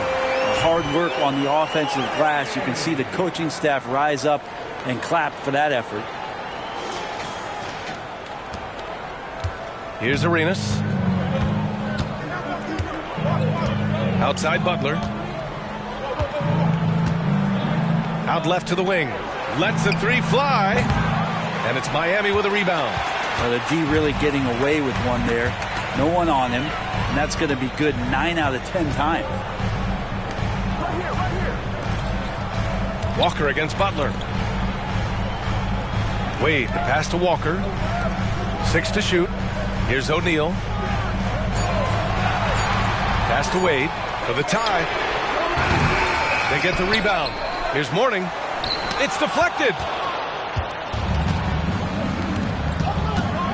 Hard work on the offensive glass. You can see the coaching staff rise up and clap for that effort. Here's Arenas. Outside Butler. Out left to the wing. Lets the three fly. And it's Miami with a rebound. Well, the D really getting away with one there. No one on him. And that's going to be good 9 out of 10 times. Walker against Butler. Wade, the pass to Walker. 6 to shoot. Here's O'Neal. Pass to Wade for the tie. They get the rebound. Here's Mourning. It's deflected.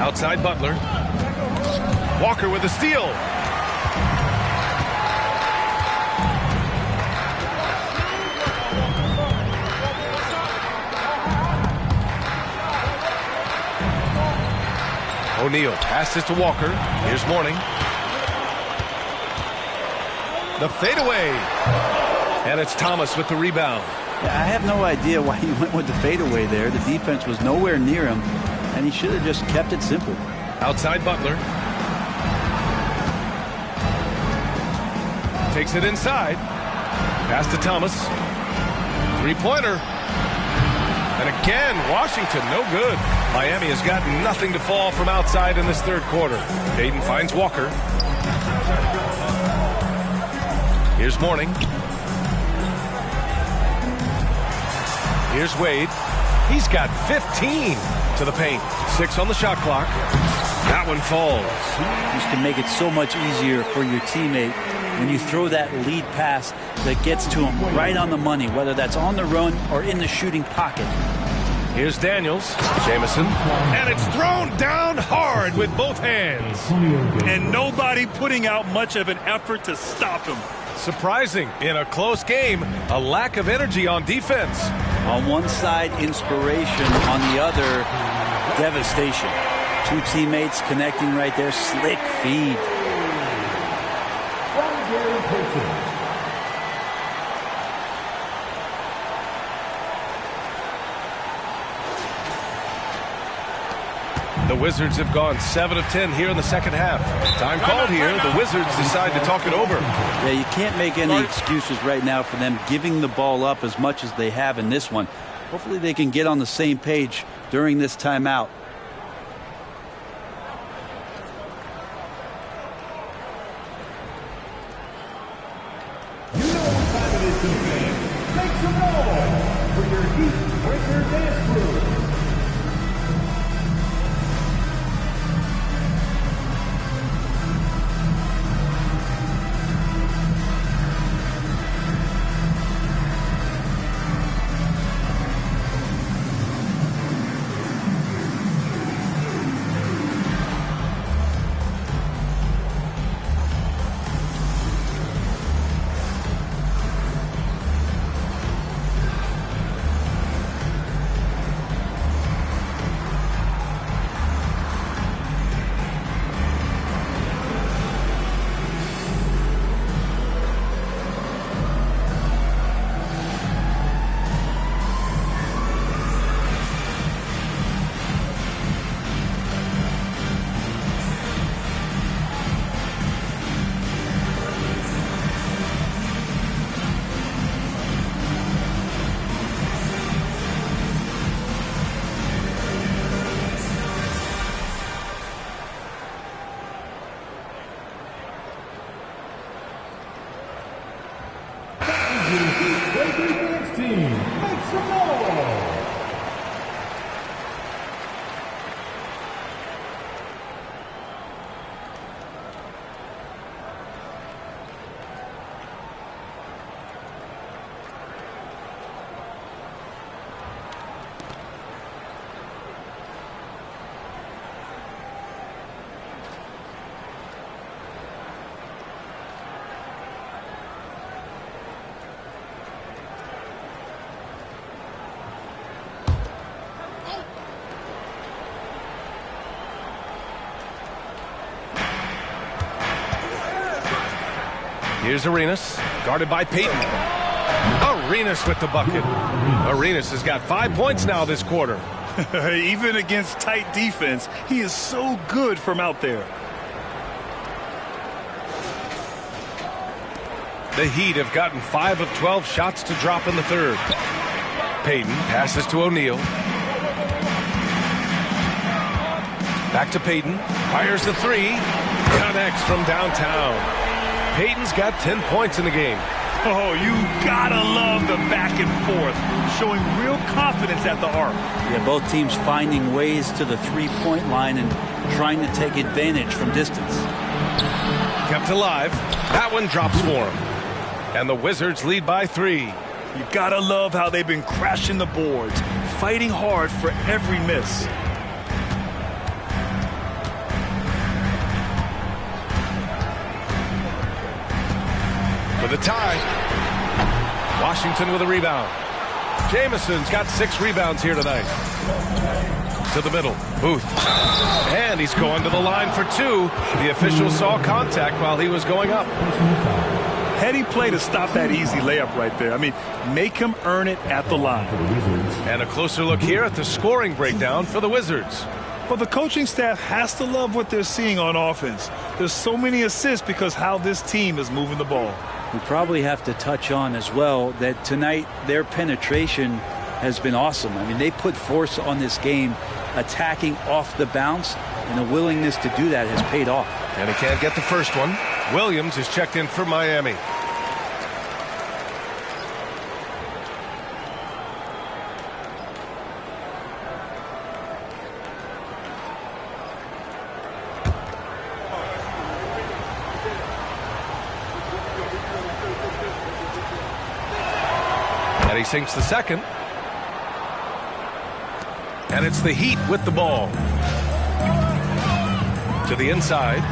Outside Butler. Walker with a steal. O'Neal passes to Walker. Here's Mourning. The fadeaway. And it's Thomas with the rebound. Yeah, I have no idea why he went with the fadeaway there. The defense was nowhere near him, and he should have just kept it simple. Outside Butler. Takes it inside. Pass to Thomas. Three-pointer. And again, Washington, no good. Miami has got nothing to fall from outside in this third quarter. Hayden finds Walker. Here's Mourning. Here's Wade. He's got 15 to the paint. 6 on the shot clock. That one falls. Used to make it so much easier for your teammate when you throw that lead pass that gets to him right on the money, whether that's on the run or in the shooting pocket. Here's Daniels. Jamison. And it's thrown down hard with both hands. And nobody putting out much of an effort to stop him. Surprising. In a close game, a lack of energy on defense. On one side, inspiration. On the other, devastation. 2 teammates connecting right there. Slick feed. The Wizards have gone 7 of 10 here in the second half. Time called here. The Wizards decide to talk it over. Yeah, you can't make any excuses right now for them giving the ball up as much as they have in this one. Hopefully they can get on the same page during this timeout. You know what time it is, defense. Make some noise for your Heat Breaker Dance Crew. Breaker Dance Team, make some noise. Here's Arenas, guarded by Payton. Arenas with the bucket. Arenas has got 5 points now this quarter. Even against tight defense, he is so good from out there. The Heat have gotten 5 of 12 shots to drop in the third. Payton passes to O'Neal. Back to Payton. Fires the three. Connects from downtown. Payton's got 10 points in the game. Oh, you gotta love the back and forth, showing real confidence at the arc. Yeah, both teams finding ways to the three-point line and trying to take advantage from distance. Kept alive. That one drops for him. And the Wizards lead by 3. You gotta love how they've been crashing the boards, fighting hard for every miss. For the tie. Washington with a rebound. Jameson's got 6 rebounds here tonight. To the middle. Booth. And he's going to the line for 2. The official saw contact while he was going up. Heady play to stop that easy layup right there. I mean, make him earn it at the line. And a closer look here at the scoring breakdown for the Wizards. Well, the coaching staff has to love what they're seeing on offense. There's so many assists because how this team is moving the ball. We probably have to touch on as well that tonight their penetration has been awesome. I mean, they put force on this game, attacking off the bounce, and the willingness to do that has paid off. And he can't get the first one. Williams is checked in for Miami. And he sinks the second. And it's the Heat with the ball. To the inside.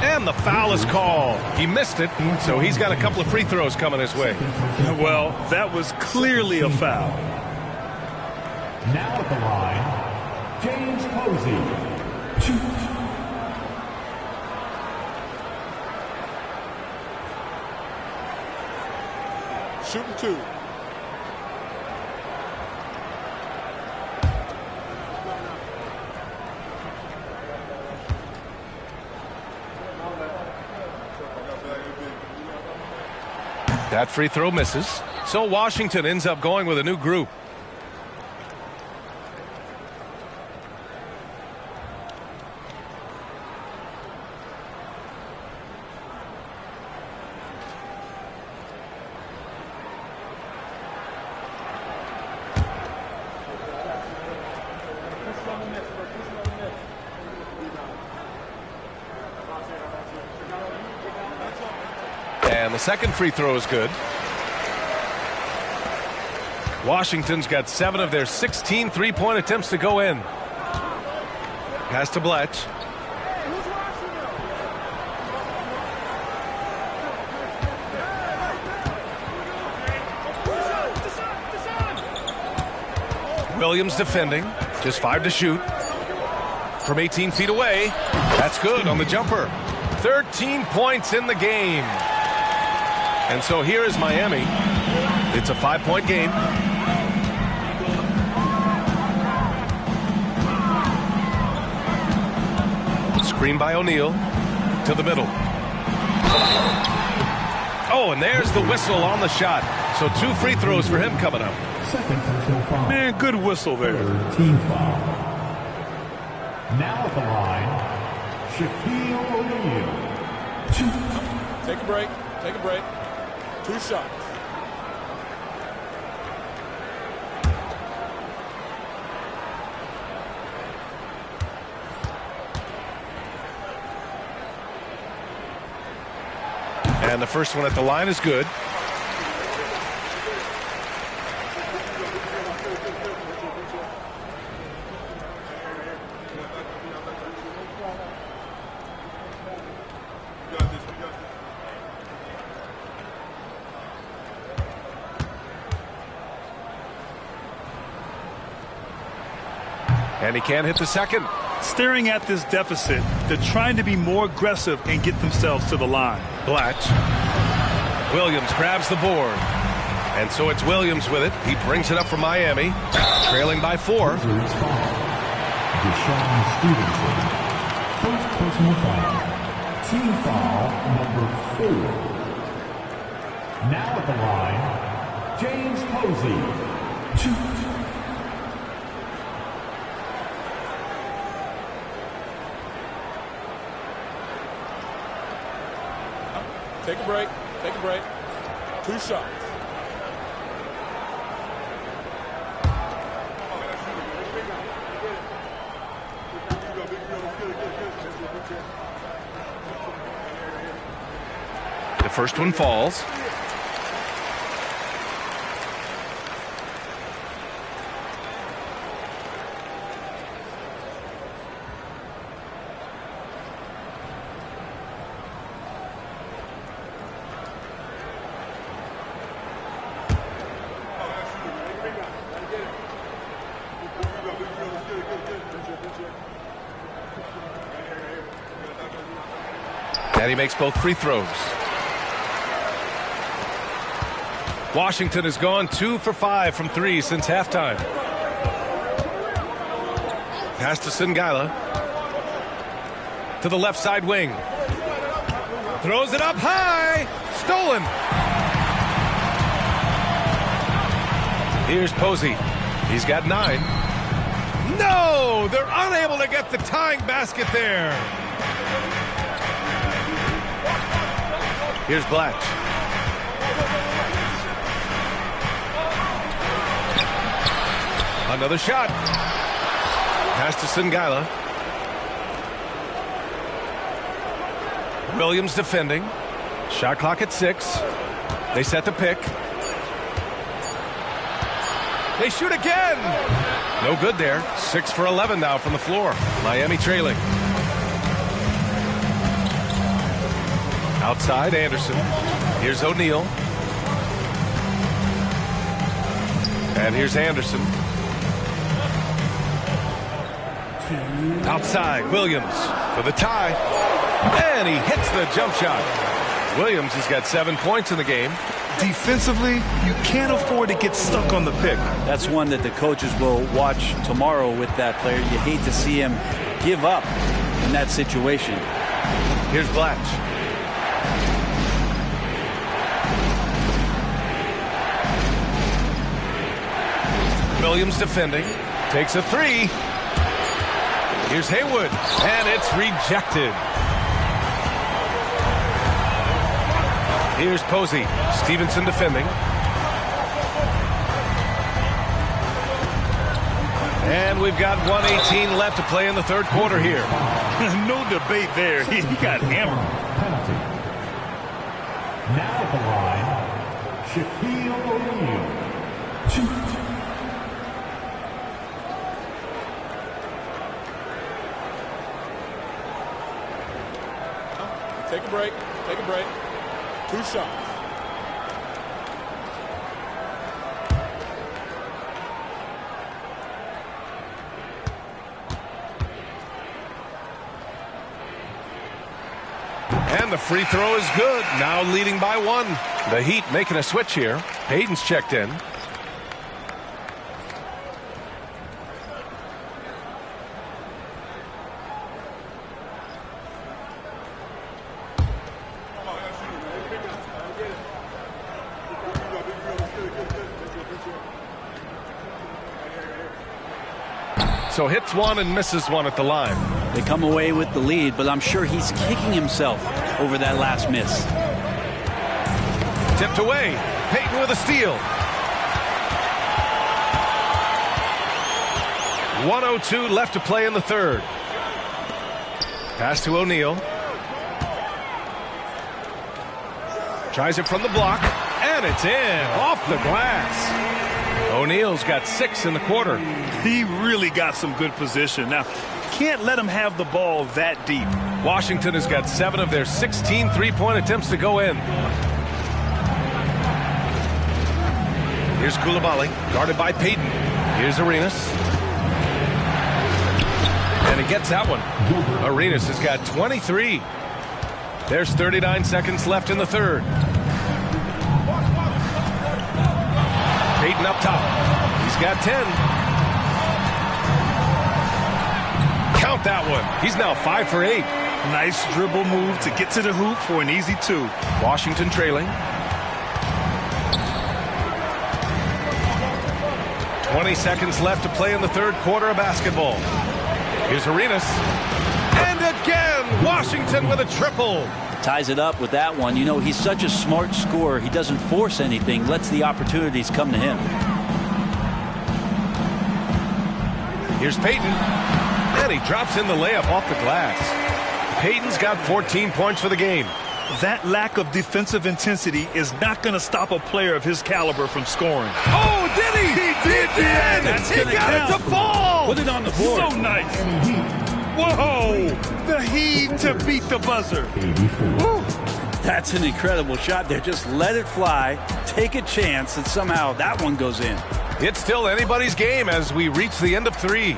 And the foul is called. He missed it, so he's got a couple of free throws coming his way. Well, that was clearly a foul. Now at the line, James Posey. Shooting 2. That free throw misses. So Washington ends up going with a new group. And the second free throw is good. Washington's got 7 of their 16 three-point attempts to go in. Pass to Bletch. Williams defending. Just 5 to shoot. From 18 feet away. That's good on the jumper. 13 points in the game. And so here is Miami. It's a 5-point game. Screen by O'Neal. To the middle. Oh, and there's the whistle on the shot. So 2 free throws for him coming up. Second personal foul. Man, good whistle there. Team foul. Now at the line, Shaquille O'Neal. Take a break. Take a break. 2 shots. And the first one at the line is good. And he can't hit the second. Staring at this deficit, they're trying to be more aggressive and get themselves to the line. Blatch. Williams grabs the board. And so it's Williams with it. He brings it up for Miami. Trailing by 4. Deshaun Stevenson. First personal foul. Team foul number 4. Now at the line, James Posey. Take a break. Take a break. 2 shots. The first one falls. And he makes both free throws. Washington has gone 2 for 5 from 3 since halftime. Pass to Singila. To the left side wing. Throws it up high. Stolen. Here's Posey. He's got 9. No! They're unable to get the tying basket there. Here's Blatch. Another shot. Pass to Singila. Williams defending. Shot clock at 6. They set the pick. They shoot again. No good there. 6 for 11 now from the floor. Miami trailing. Outside, Anderson. Here's O'Neal. And here's Anderson. Outside, Williams for the tie. And he hits the jump shot. Williams has got 7 points in the game. Defensively, you can't afford to get stuck on the pick. That's one that the coaches will watch tomorrow with that player. You hate to see him give up in that situation. Here's Blatch. Williams defending. Takes a 3. Here's Haywood. And it's rejected. Here's Posey. Stevenson defending. And we've got 1:18 left to play in the third quarter here. No debate there. He got hammered. Penalty. Now at the line, Shaquille O'Neal. Take a break. Take a break. 2 shots. And the free throw is good. Now leading by 1. The Heat making a switch here. Hayden's checked in. So hits 1 and misses 1 at the line. They come away with the lead, but I'm sure he's kicking himself over that last miss. Tipped away. Payton with a steal. 1:02 left to play in the third. Pass to O'Neal. Tries it from the block, and it's in. Off the glass. O'Neal's got 6 in the quarter. He really got some good position. Now, can't let him have the ball that deep. Washington has got 7 of their 16 three-point attempts to go in. Here's Coulibaly, guarded by Payton. Here's Arenas. And he gets that one. Arenas has got 23. There's 39 seconds left in the third. Payton up top. He's got 10. Count that one. He's now 5 for 8. Nice dribble move to get to the hoop for an easy 2. Washington trailing. 20 seconds left to play in the third quarter of basketball. Here's Arenas. And again, Washington with a triple. Ties it up with that one. You know, he's such a smart scorer. He doesn't force anything, lets the opportunities come to him. Here's Payton. And he drops in the layup off the glass. Payton's got 14 points for the game. That lack of defensive intensity is not going to stop a player of his caliber from scoring. Oh, did he? He did. He got it to fall. Put it on the board. So nice. Whoa! The heave to beat the buzzer. Woo. That's an incredible shot there. Just let it fly, take a chance, and somehow that one goes in. It's still anybody's game as we reach the end of 3.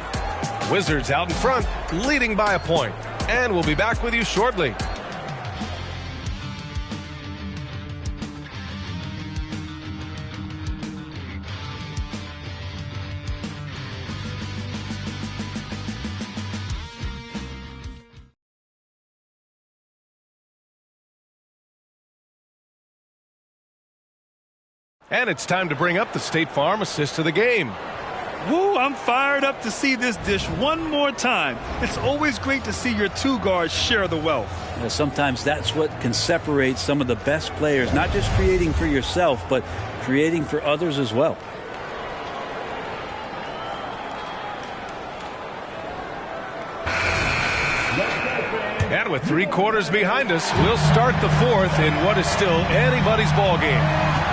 Wizards out in front, leading by a point. And we'll be back with you shortly. And it's time to bring up the State Farm assist of the game. Woo, I'm fired up to see this dish one more time. It's always great to see your two guards share the wealth. You know, sometimes that's what can separate some of the best players, not just creating for yourself, but creating for others as well. And with 3 quarters behind us, we'll start the fourth in what is still anybody's ball game.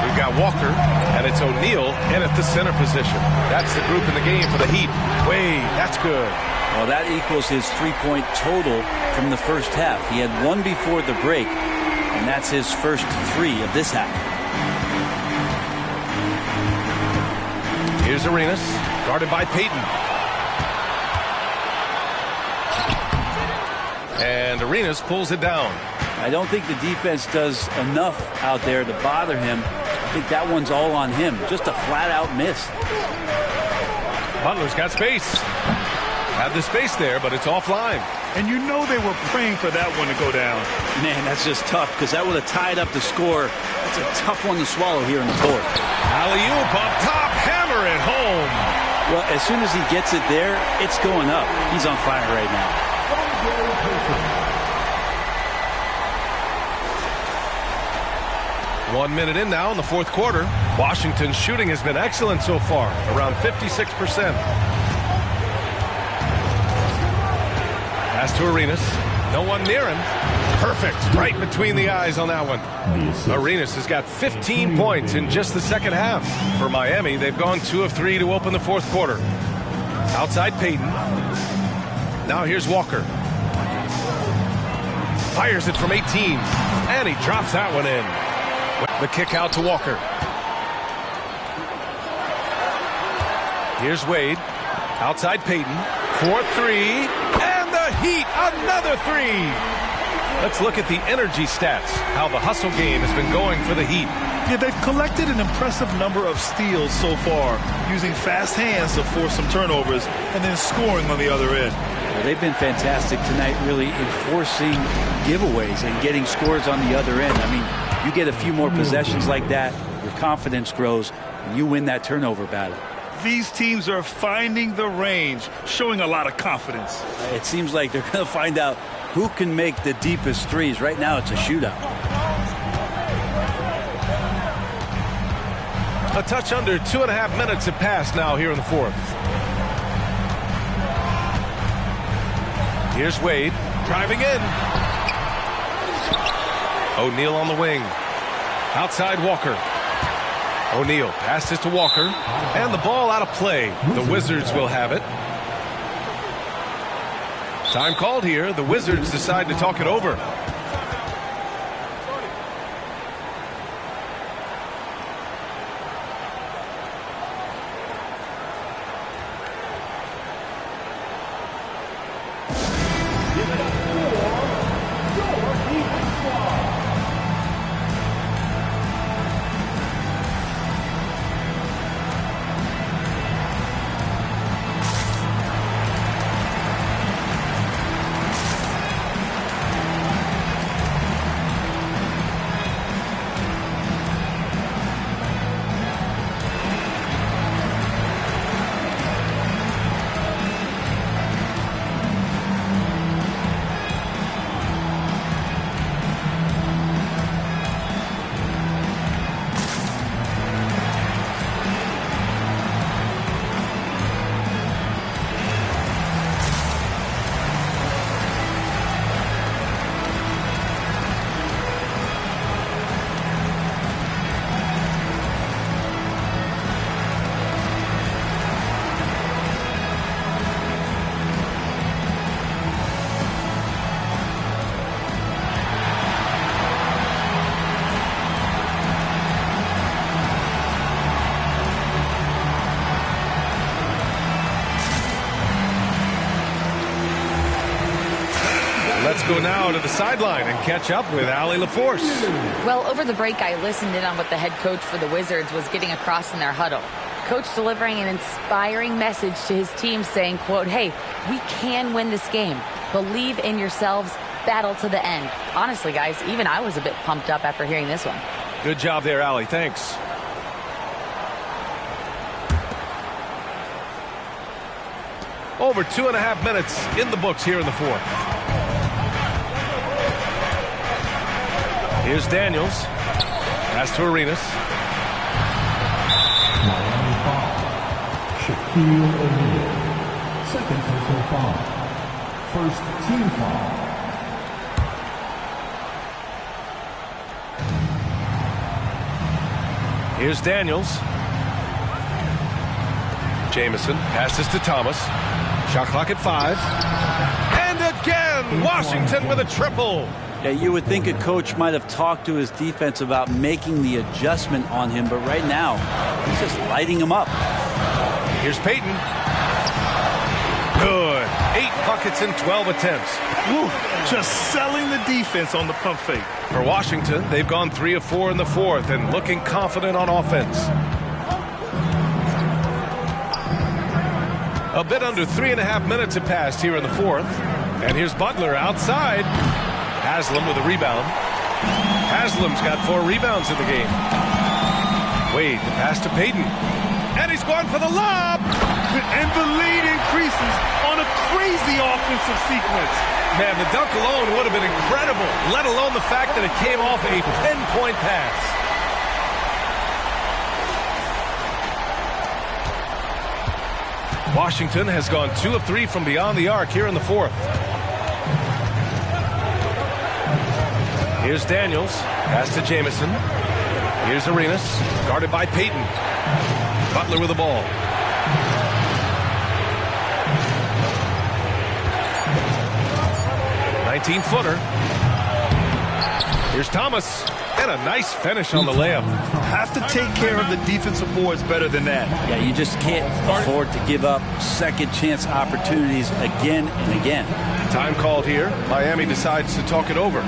We've got Walker, and it's O'Neal in at the center position. That's the group in the game for the Heat. Wade, that's good. Well, that equals his 3-point total from the first half. He had 1 before the break, and that's his first 3 of this half. Here's Arenas, guarded by Payton. And Arenas pulls it down. I don't think the defense does enough out there to bother him. I think that one's all on him. Just a flat-out miss. Butler's got space. Had the space there, but it's offline. And you know they were praying for that one to go down. Man, that's just tough because that would have tied up the score. That's a tough one to swallow here in the fourth. Alley-oop up top, hammer it home. Well, as soon as he gets it there, it's going up. He's on fire right now. 1 minute in now in the fourth quarter. Washington's shooting has been excellent so far, around 56%. Pass to Arenas. No one near him. Perfect. Right between the eyes on that one. Arenas has got 15 points in just the second half. For Miami, they've gone 2 of 3 to open the fourth quarter. Outside Payton. Now here's Walker. Fires it from 18. And he drops that one in. The kick out to Walker. Here's Wade. Outside Payton. 4-3. And the Heat, another 3. Let's look at the energy stats. How the hustle game has been going for the Heat. Yeah, they've collected an impressive number of steals so far, using fast hands to force some turnovers and then scoring on the other end. Well, they've been fantastic tonight, really enforcing giveaways and getting scores on the other end. I mean, you get a few more possessions like that, your confidence grows, and you win that turnover battle. These teams are finding the range, showing a lot of confidence. It seems like they're going to find out who can make the deepest threes. Right now, it's a shootout. A touch under 2.5 minutes have passed now here in the fourth. Here's Wade driving in. O'Neal on the wing. Outside Walker. O'Neal passes to Walker. And the ball out of play. The Wizards will have it. Time called here. The Wizards decide to talk it over. Let's go now to the sideline and catch up with Allie LaForce. Well, over the break, I listened in on what the head coach for the Wizards was getting across in their huddle. Coach delivering an inspiring message to his team saying, quote, hey, we can win this game. Believe in yourselves. Battle to the end. Honestly, guys, even I was a bit pumped up after hearing this one. Good job there, Allie. Thanks. Over 2.5 minutes in the books here in the fourth. Here's Daniels. Pass to Arenas. Miami foul. Shaquille O'Neal. Second personal foul. First team foul. Here's Daniels. Jamison passes to Thomas. Shot clock at 5. And again, Washington with a triple. Yeah, you would think a coach might have talked to his defense about making the adjustment on him, but right now, he's just lighting him up. Here's Payton. Good. 8 buckets in 12 attempts. Woo, just selling the defense on the pump fake. For Washington, they've gone 3 of 4 in the fourth and looking confident on offense. A bit under 3.5 minutes have passed here in the fourth. And here's Butler outside. Haslam with a rebound. Haslam's got 4 rebounds in the game. Wade, the pass to Payton. And he's going for the lob. And the lead increases on a crazy offensive sequence. Man, the dunk alone would have been incredible, let alone the fact that it came off a 10-point pass. Washington has gone 2 of 3 from beyond the arc here in the fourth. Here's Daniels. Pass to Jamison. Here's Arenas. Guarded by Payton. Butler with the ball. Footer. Here's Thomas. And a nice finish on the layup. Have to take care of the defensive boards better than that. Yeah, you just can't afford to give up second chance opportunities again and again. Time called here. Miami decides to talk it over.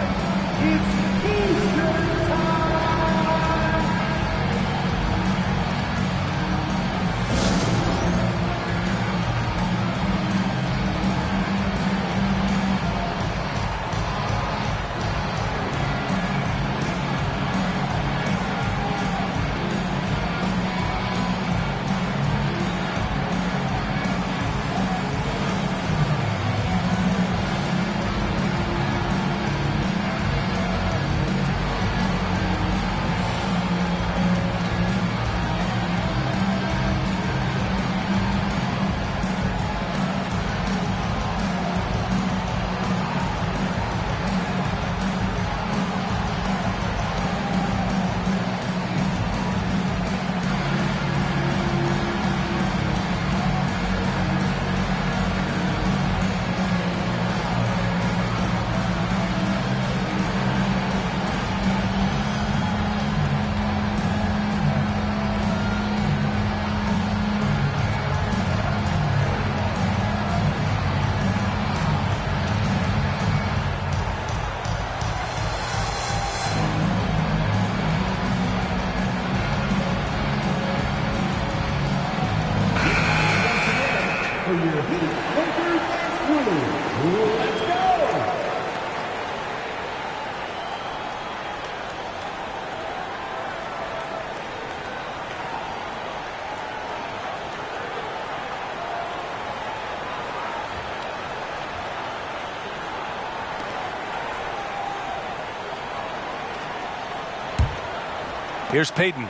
Here's Payton.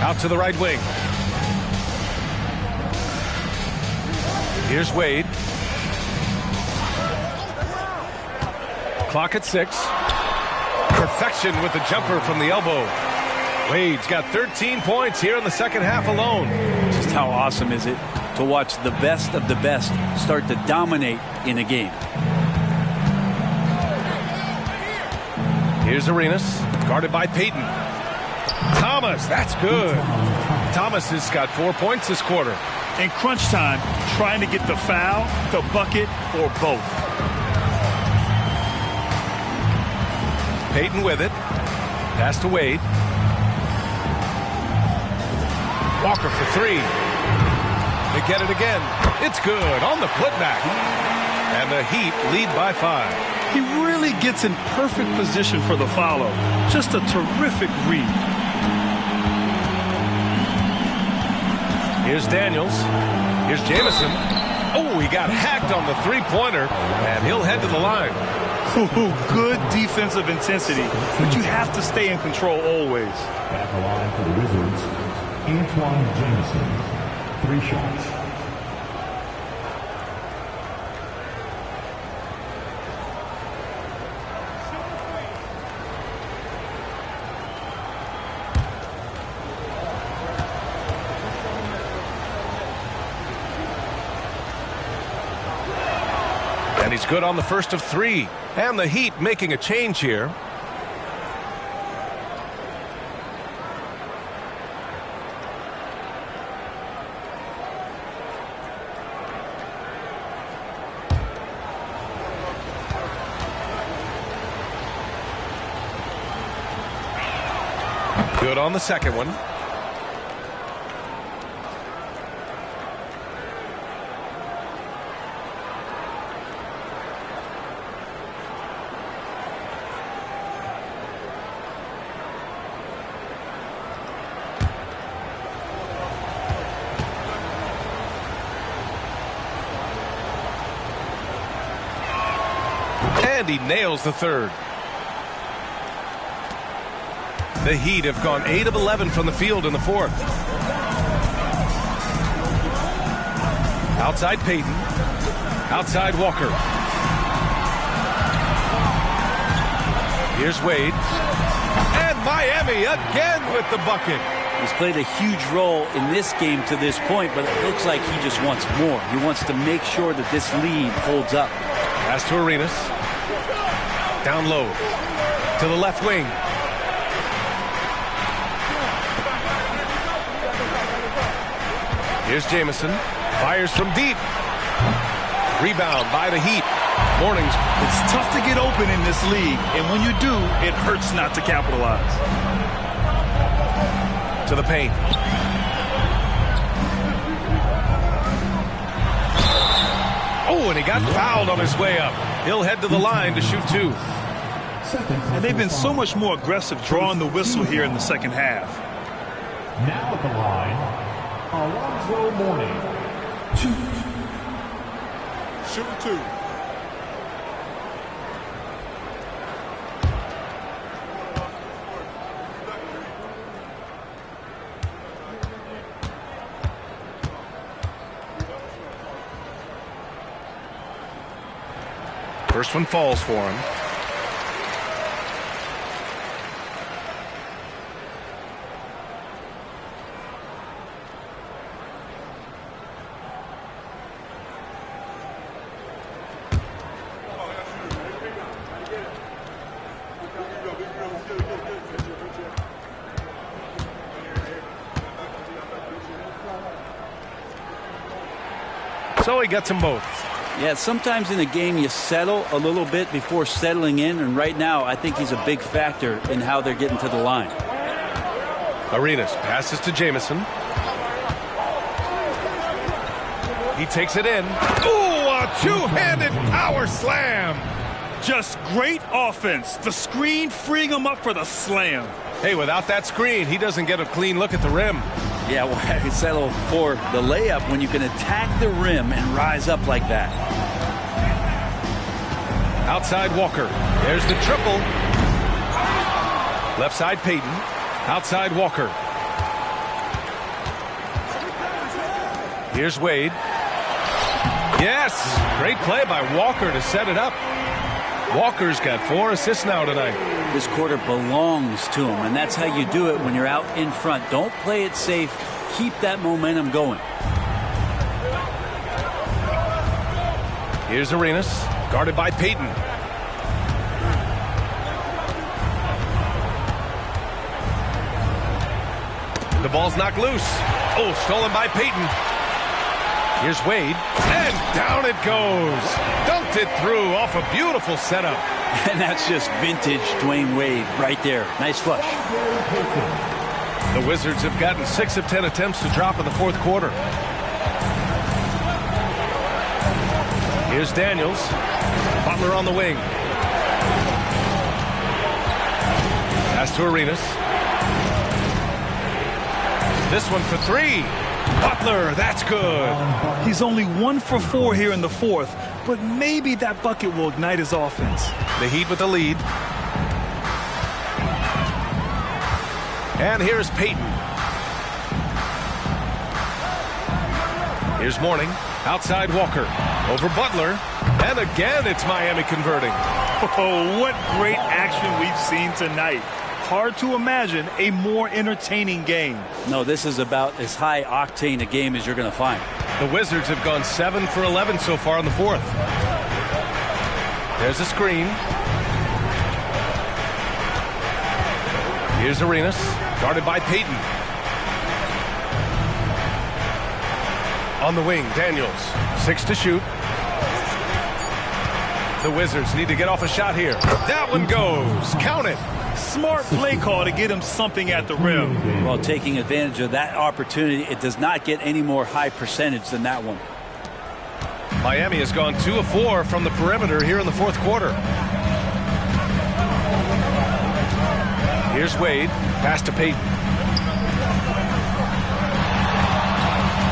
Out to the right wing. Here's Wade. Clock at 6. Perfection with the jumper from the elbow. Wade's got 13 points here in the second half alone. Just how awesome is it to watch the best of the best start to dominate in a game. Here's Arenas, guarded by Payton. Thomas, that's good. Thomas has got 4 points this quarter. In crunch time, trying to get the foul, the bucket, or both. Payton with it. Pass to Wade. Walker for three. They get it again. It's good on the putback. And the Heat lead by 5. He really gets in perfect position for the follow. Just a terrific read. Here's Daniels. Here's Jamison. Oh, he got hacked on the three-pointer, and he'll head to the line. Good defensive intensity, but you have to stay in control always. At the line for the Wizards, Antoine Jamison. 3 shots. And he's good on the first of 3. And the Heat making a change here. Good on the second one. And he nails the third. The Heat have gone 8 of 11 from the field in the fourth. Outside Payton. Outside Walker. Here's Wade. And Miami again with the bucket. He's played a huge role in this game to this point, but it looks like he just wants more. He wants to make sure that this lead holds up. Pass to Arenas. Down low. To the left wing. Here's Jamison. Fires from deep. Rebound by the Heat. Mornings. It's tough to get open in this league, and when you do, it hurts not to capitalize. To the paint. Oh, and he got fouled on his way up. He'll head to the line to shoot 2. And they've been so much more aggressive drawing the whistle here in the second half. Now at the line, Alonzo Mourning. Shooting 2. First one falls for him. So he gets them both. Yeah, sometimes in a game you settle a little bit before settling in, and right now I think he's a big factor in how they're getting to the line. Arenas passes to Jamison. He takes it in. Ooh, a two-handed power slam. Just great offense. The screen freeing him up for the slam. Hey, without that screen, he doesn't get a clean look at the rim. Yeah, well, I can settle for the layup when you can attack the rim and rise up like that. Outside Walker. There's the triple. Left side Payton. Outside Walker. Here's Wade. Yes! Great play by Walker to set it up. Walker's got 4 assists now tonight. This quarter belongs to him, and that's how you do it when you're out in front. Don't play it safe. Keep that momentum going. Here's Arenas, guarded by Payton. the ball's knocked loose. Oh, stolen by Payton. Here's Wade, and down it goes. Dunked it through off a beautiful setup. And that's just vintage Dwayne Wade right there. Nice flush. The Wizards have gotten 6 of 10 attempts to drop in the fourth quarter. Here's Daniels. Butler on the wing. Pass to Arenas. This one for 3. Butler, that's good. He's only 1 for 4 here in the fourth, but maybe that bucket will ignite his offense. The Heat with the lead. And here's Payton. Here's Mourning. Outside Walker. Over Butler. And again, it's Miami converting. Oh, what great action we've seen tonight. Hard to imagine a more entertaining game. No, this is about as high octane a game as you're going to find. The Wizards have gone 7 for 11 so far in the fourth. There's a screen. Here's Arenas, guarded by Payton. On the wing, Daniels. 6 to shoot. The Wizards need to get off a shot here. That one goes. Count it. Smart play call to get him something at the rim. Well, taking advantage of that opportunity, it does not get any more high percentage than that one. Miami has gone 2 of 4 from the perimeter here in the fourth quarter. Here's Wade. Pass to Payton.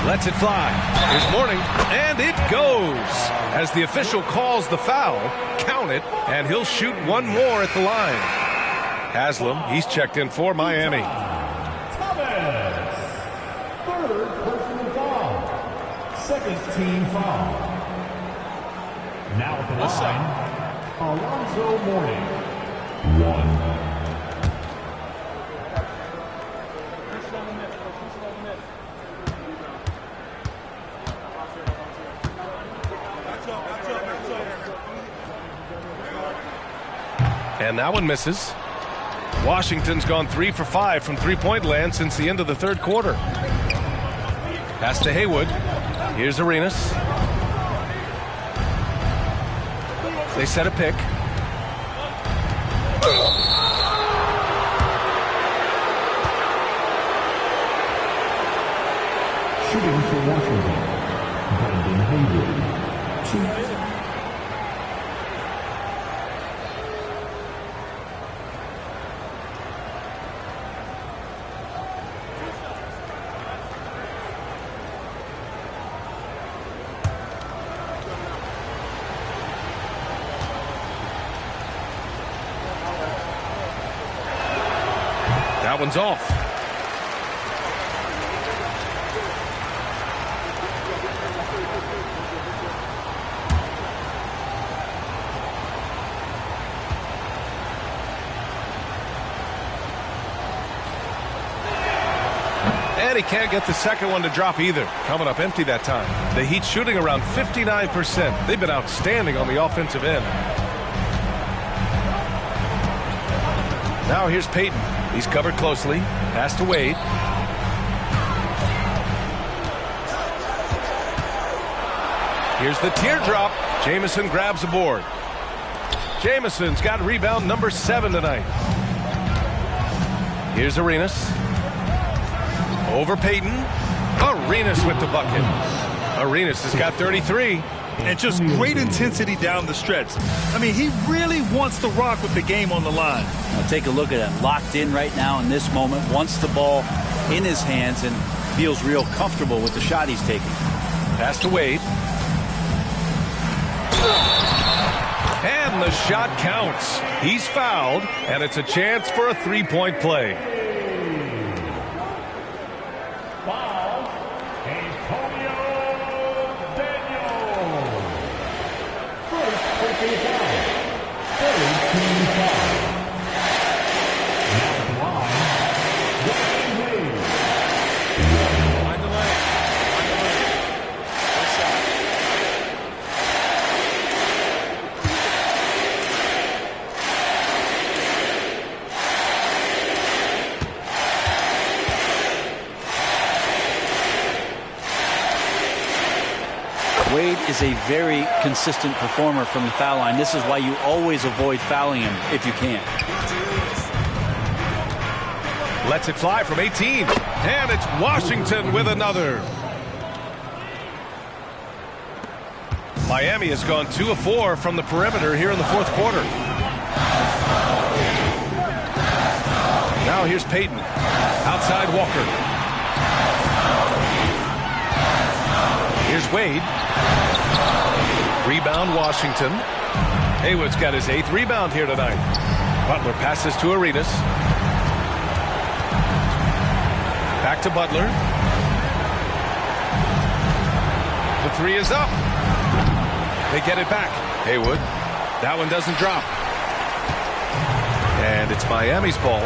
Lets it fly. Here's Mourning. And it goes. As the official calls the foul, count it, and he'll shoot one more at the line. Haslam, he's checked in for Miami. Thomas. Third personal foul. Second team foul. Now at the line, Alonzo Mourning. 1. And that one misses. Washington's gone 3 for 5 from three-point land since the end of the third quarter. Pass to Haywood. Here's Arenas. They set a pick. Shooting for Washington, Brandon Haywood. 2. That one's off. And he can't get the second one to drop either. Coming up empty that time. The Heat shooting around 59%. They've been outstanding on the offensive end. Now here's Payton. He's covered closely. Pass to Wade. Here's the teardrop. Jamison grabs a board. Jamison's got rebound number 7 tonight. Here's Arenas. Over Payton. Arenas with the bucket. Arenas has got 33. And just great intensity down the stretch. I mean, he really wants to rock with the game on the line. Now take a look at him. Locked in right now in this moment. Wants the ball in his hands and feels real comfortable with the shot he's taking. Pass to Wade. And the shot counts. He's fouled, and it's a chance for a three-point play. Foul, Antonio Daniels. First personal foul. Third team foul. Now at the line, Dwayne Wade. Find the lane. Find the lane. Good shot. is a very consistent performer from the foul line. This is why you always avoid fouling him if you can. Lets it fly from 18. And it's Washington with another. Miami has gone 2 of 4 from the perimeter here in the fourth quarter. Now here's Payton. Outside Walker. Here's Wade. Rebound Washington. Haywood's got his 8th rebound here tonight. Butler passes to Arenas. Back to Butler. The 3 is up. They get it back. Haywood. That one doesn't drop. And it's Miami's ball.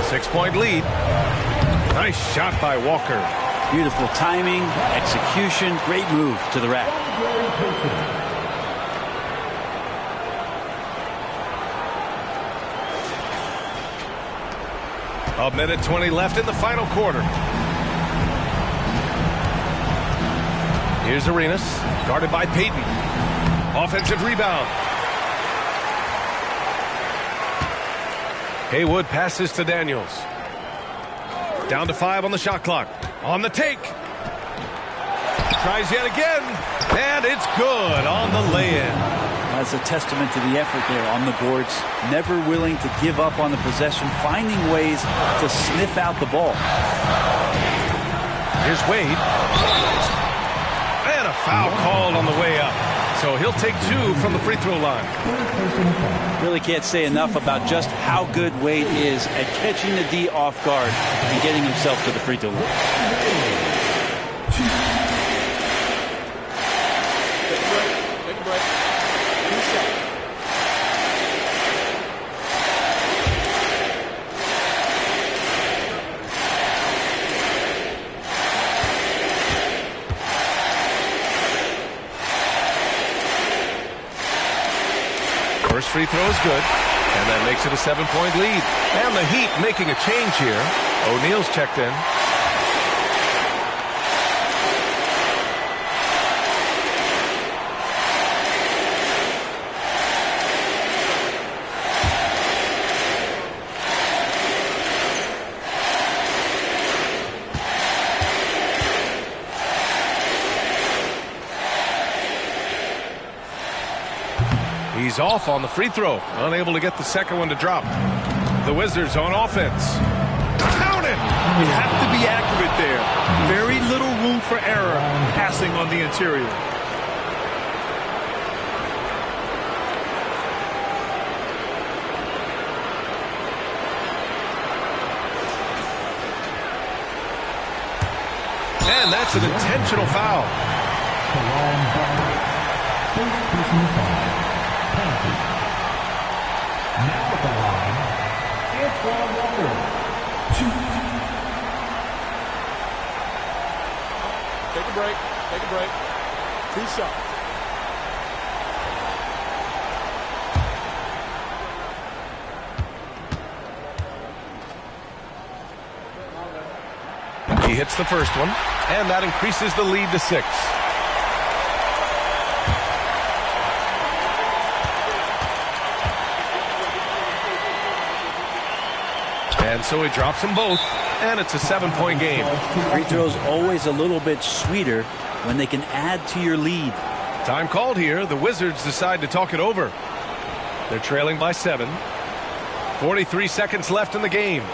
6-point lead. Nice shot by Walker. Beautiful timing, execution, great move to the rack. A minute 20 left in the final quarter. Here's Arenas, guarded by Payton. Offensive rebound. Haywood passes to Daniels. Down to 5 on the shot clock. On the take. Tries yet again. And it's good on the lay-in. That's a testament to the effort there on the boards. Never willing to give up on the possession. Finding ways to sniff out the ball. Here's Wade. And a foul called on the way up. So he'll take 2 from the free throw line. Really can't say enough about just how good Wade is at catching the D off guard and getting himself to the free throw line. Take a break. 2 shots. First free throw is good, and that makes it a 7-point lead. And the Heat making a change here. O'Neal's checked in. He's off on the free throw, unable to get the second one to drop. The Wizards on offense. Count it! You have to be accurate there. Very little room for error passing on the interior. And that's an intentional foul. Now at the line, Antoine Walker. Take a break. Take a break. 2 shots. He hits the first one, and that increases the lead to 6. And so he drops them both, and it's a 7-point game. Free throws always a little bit sweeter when they can add to your lead. Time called here. The Wizards decide to talk it over. They're trailing by 7. 43 seconds left in the game.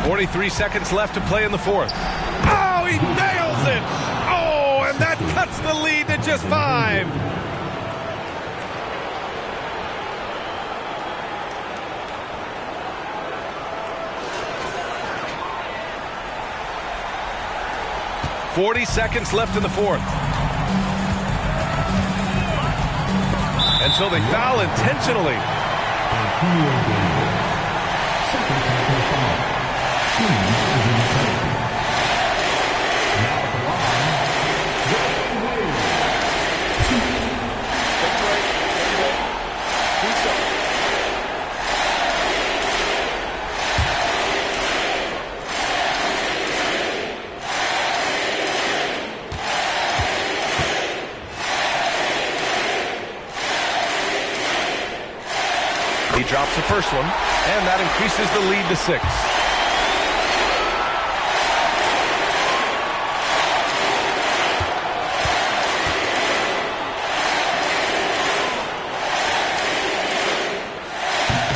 43 seconds left to play in the fourth. Oh, he nails it! Oh, and that cuts the lead to just 5. "40 seconds left in the fourth. And so they foul intentionally. He drops the first one, and that increases the lead to 6.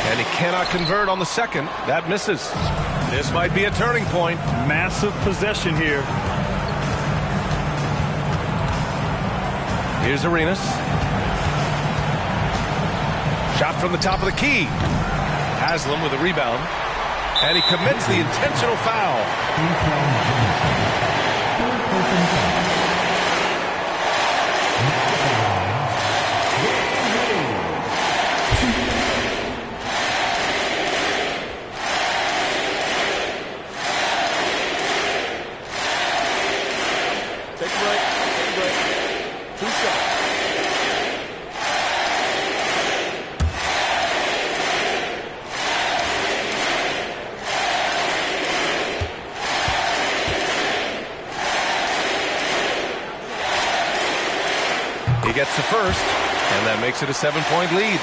And he cannot convert on the second. That misses. This might be a turning point. Massive possession here. Here's Arenas. Shot from the top of the key. Haslam with a rebound. And he commits the intentional foul. Take a break. Take a break. 2 shots. He gets the first, and that makes it a 7-point lead.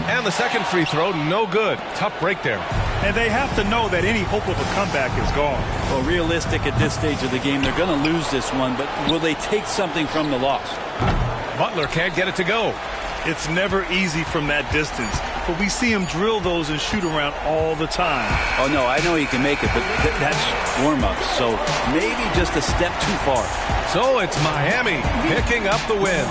And the second free throw, no good. Tough break there. And they have to know that any hope of a comeback is gone. Well, realistic at this stage of the game, they're going to lose this one, but will they take something from the loss? Butler can't get it to go. It's never easy from that distance, but we see him drill those and shoot around all the time. Oh, no, I know he can make it, but that's warm-up, so maybe just a step too far. So it's Miami picking up the win.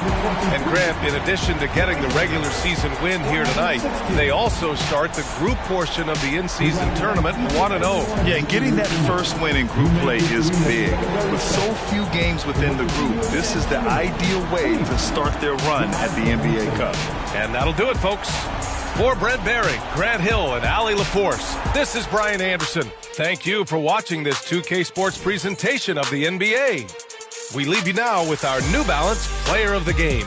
And Grant, in addition to getting the regular season win here tonight, they also start the group portion of the in-season tournament 1-0. Yeah, and getting that first win in group play is big. With so few games within the group, this is the ideal way to start their run at the NBA Cup. And that'll do it, folks. For Brent Barry, Grant Hill, and Allie LaForce, this is Brian Anderson. Thank you for watching this 2K Sports presentation of the NBA. We leave you now with our New Balance Player of the Game.